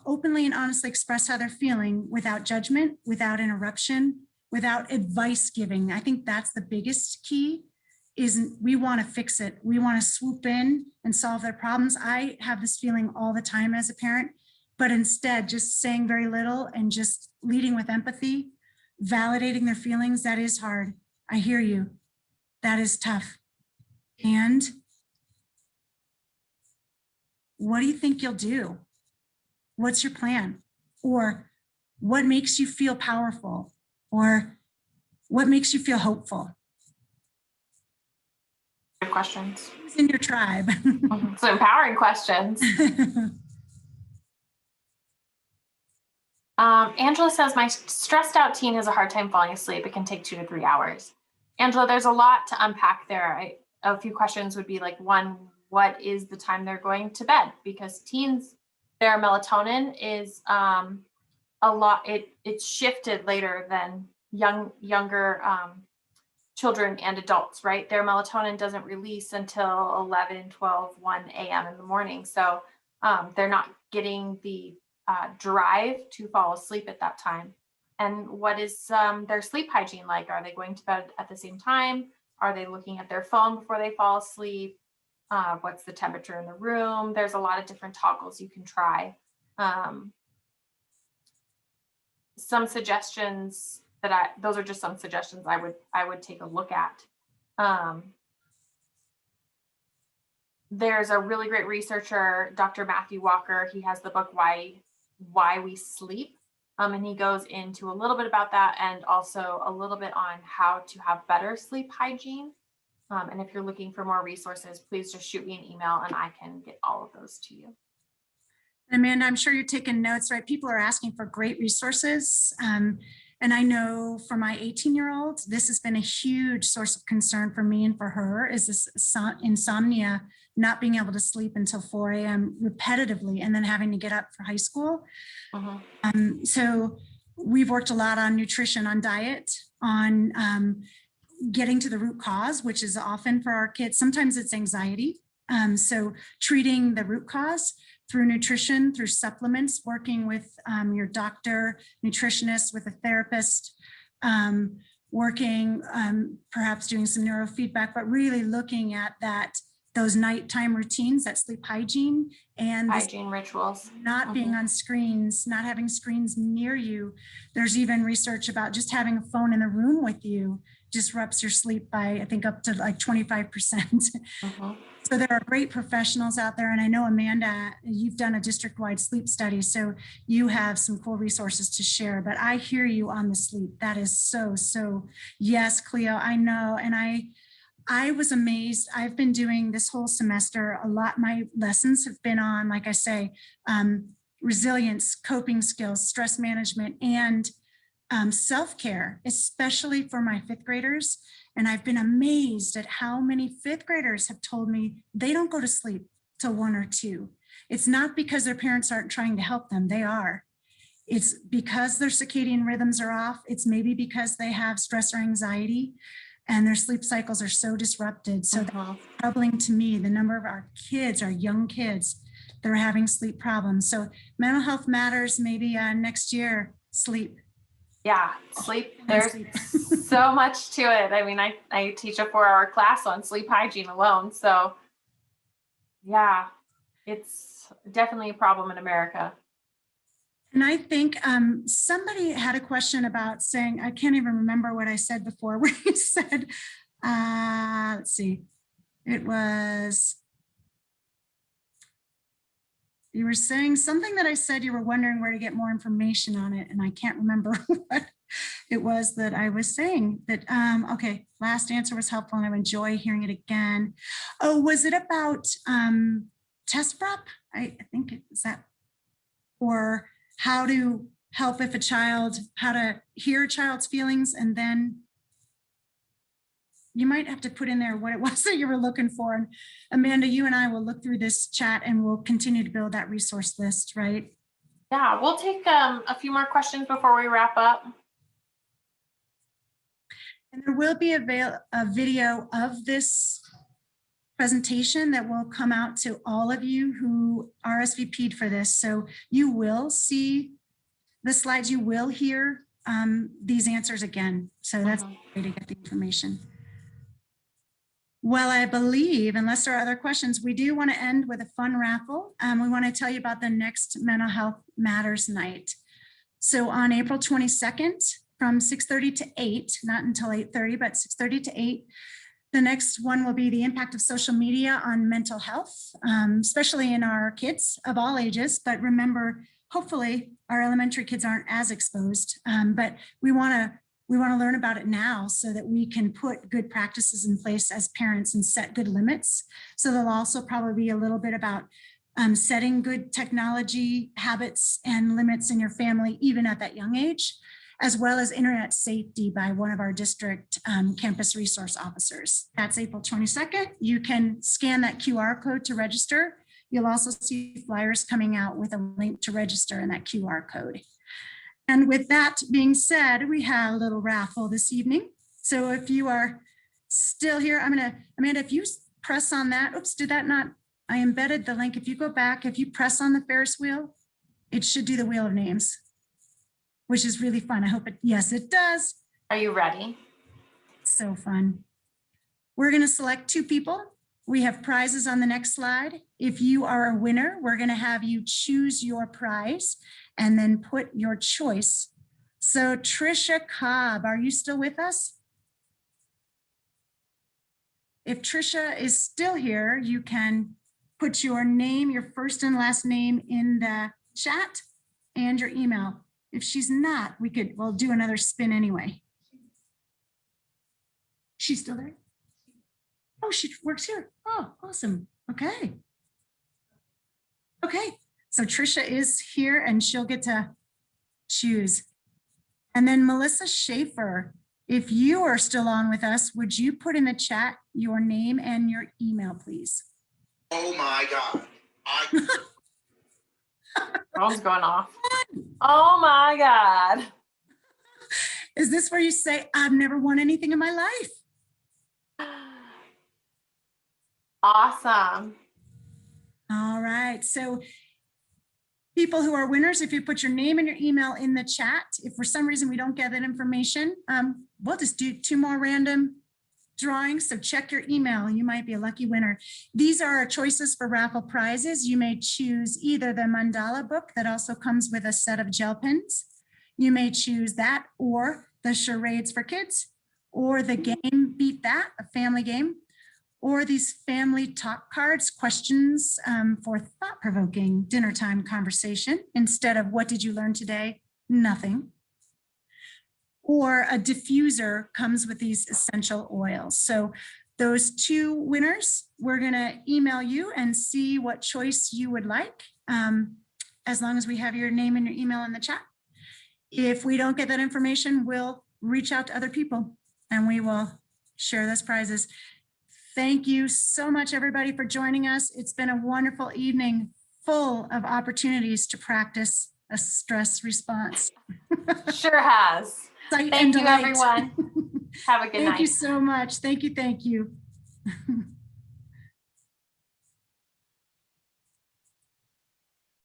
openly and honestly express how they're feeling without judgment, without interruption, without advice giving. I think that's the biggest key. Isn't we want to fix it. We want to swoop in and solve their problems. I have this feeling all the time as a parent, but instead just saying very little and just leading with empathy, validating their feelings. That is hard. I hear you. That is tough. And what do you think you'll do? What's your plan? Or what makes you feel powerful? Or what makes you feel hopeful? Good questions. Who's in your tribe? So empowering questions. Angela says, my stressed out teen has a hard time falling asleep. It can take 2 to 3 hours. Angela, there's a lot to unpack there. A few questions would be like, one, what is the time they're going to bed? Because teens, their melatonin is it's shifted later than younger children and adults, right? Their melatonin doesn't release until 11, 12, 1 a.m. in the morning. So they're not getting the drive to fall asleep at that time. And what is their sleep hygiene like? Are they going to bed at the same time? Are they looking at their phone before they fall asleep? What's the temperature in the room? There's a lot of different toggles you can try. Some suggestions those are just some suggestions I would take a look at. There's a really great researcher, Dr. Matthew Walker. He has the book Why We Sleep. And he goes into a little bit about that and also a little bit on how to have better sleep hygiene. And if you're looking for more resources, please just shoot me an email and I can get all of those to you. Amanda, I'm sure you're taking notes, right? People are asking for great resources. And I know for my 18-year-old, this has been a huge source of concern for me and for her, is this insomnia, not being able to sleep until 4 a.m. repetitively and then having to get up for high school. So we've worked a lot on nutrition, on diet, on getting to the root cause, which is often for our kids. Sometimes it's anxiety. So treating the root cause through nutrition, through supplements, working with your doctor, nutritionist, with a therapist, working, perhaps doing some neurofeedback, but really looking at those nighttime routines, that sleep hygiene and hygiene rituals, not being on screens, not having screens near you. There's even research about just having a phone in the room with you disrupts your sleep by, I think, up to like 25%. So there are great professionals out there. And I know, Amanda, you've done a district-wide sleep study, so you have some cool resources to share. But I hear you on the sleep. That is so, yes, Cleo, I know. And I was amazed. I've been doing this whole semester a lot. My lessons have been on, like I say, resilience, coping skills, stress management, and self-care, especially for my 5th graders. And I've been amazed at how many 5th graders have told me they don't go to sleep till 1 or 2. It's not because their parents aren't trying to help them. They are. It's because their circadian rhythms are off. It's maybe because they have stress or anxiety and their sleep cycles are so disrupted. So that's troubling to me, the number of our kids, our young kids, that are having sleep problems. So mental health matters. Maybe next year, sleep. Yeah, sleep. There's so much to it. I mean, I teach a 4-hour class on sleep hygiene alone. So yeah, it's definitely a problem in America. And I think somebody had a question about saying, I can't even remember what I said before, where you said, let's see, it was, you were saying something that I said you were wondering where to get more information on it, and I can't remember what it was that I was saying. That okay, last answer was helpful and I enjoy hearing it again. Oh, was it about test prep? I think it was that, or how to help if a child, how to hear a child's feelings, and then you might have to put in there what it was that you were looking for. And Amanda, you and I will look through this chat and we'll continue to build that resource list, right? Yeah, we'll take a few more questions before we wrap up. And there will be a video of this presentation that will come out to all of you who RSVP'd for this. So you will see the slides, you will hear these answers again. So that's a way to get the information. Well, I believe, unless there are other questions, we do want to end with a fun raffle. We want to tell you about the next Mental Health Matters night. So on April 22nd, from 6:30 to 8, not until 8:30, but 6:30 to 8, the next one will be the impact of social media on mental health, especially in our kids of all ages. But remember, hopefully our elementary kids aren't as exposed, but we want to learn about it now so that we can put good practices in place as parents and set good limits. So there'll also probably be a little bit about setting good technology habits and limits in your family, even at that young age, as well as internet safety by one of our district campus resource officers. That's April 22nd. You can scan that QR code to register. You'll also see flyers coming out with a link to register in that QR code. And with that being said, we have a little raffle this evening. So if you are still here, Amanda, if you press on that, oops, did that not, I embedded the link. If you go back, if you press on the Ferris wheel, it should do the wheel of names, which is really fun. I hope it, yes, it does. Are you ready? So fun. We're gonna select 2 people. We have prizes on the next slide. If you are a winner, we're gonna have you choose your prize and then put your choice. So Trisha Cobb, are you still with us? If Trisha is still here, you can put your name, your first and last name in the chat and your email. If she's not, we'll do another spin anyway. She's still there? Oh, she works here. Oh, awesome. Okay. Okay. So Trisha is here and she'll get to choose. And then Melissa Schaefer, if you are still on with us, would you put in the chat your name and your email, please? Oh my God. Phone's going off. Oh my God. Is this where you say, I've never won anything in my life? Awesome. All right. So people who are winners, if you put your name and your email in the chat, if for some reason we don't get that information, we'll just do 2 more random drawings. So check your email. You might be a lucky winner. These are our choices for raffle prizes. You may choose either the mandala book that also comes with a set of gel pens. You may choose that, or the charades for kids, or the game Beat That, a family game, or these family talk cards, questions for thought-provoking dinner time conversation instead of what did you learn today? Nothing. Or a diffuser comes with these essential oils. So those 2 winners, we're gonna email you and see what choice you would like, as long as we have your name and your email in the chat. If we don't get that information, we'll reach out to other people and we will share those prizes. Thank you so much, everybody, for joining us. It's been a wonderful evening full of opportunities to practice a stress response. Sure has. Thank you, everyone. Have a good night. Thank you so much. Thank you. Thank you.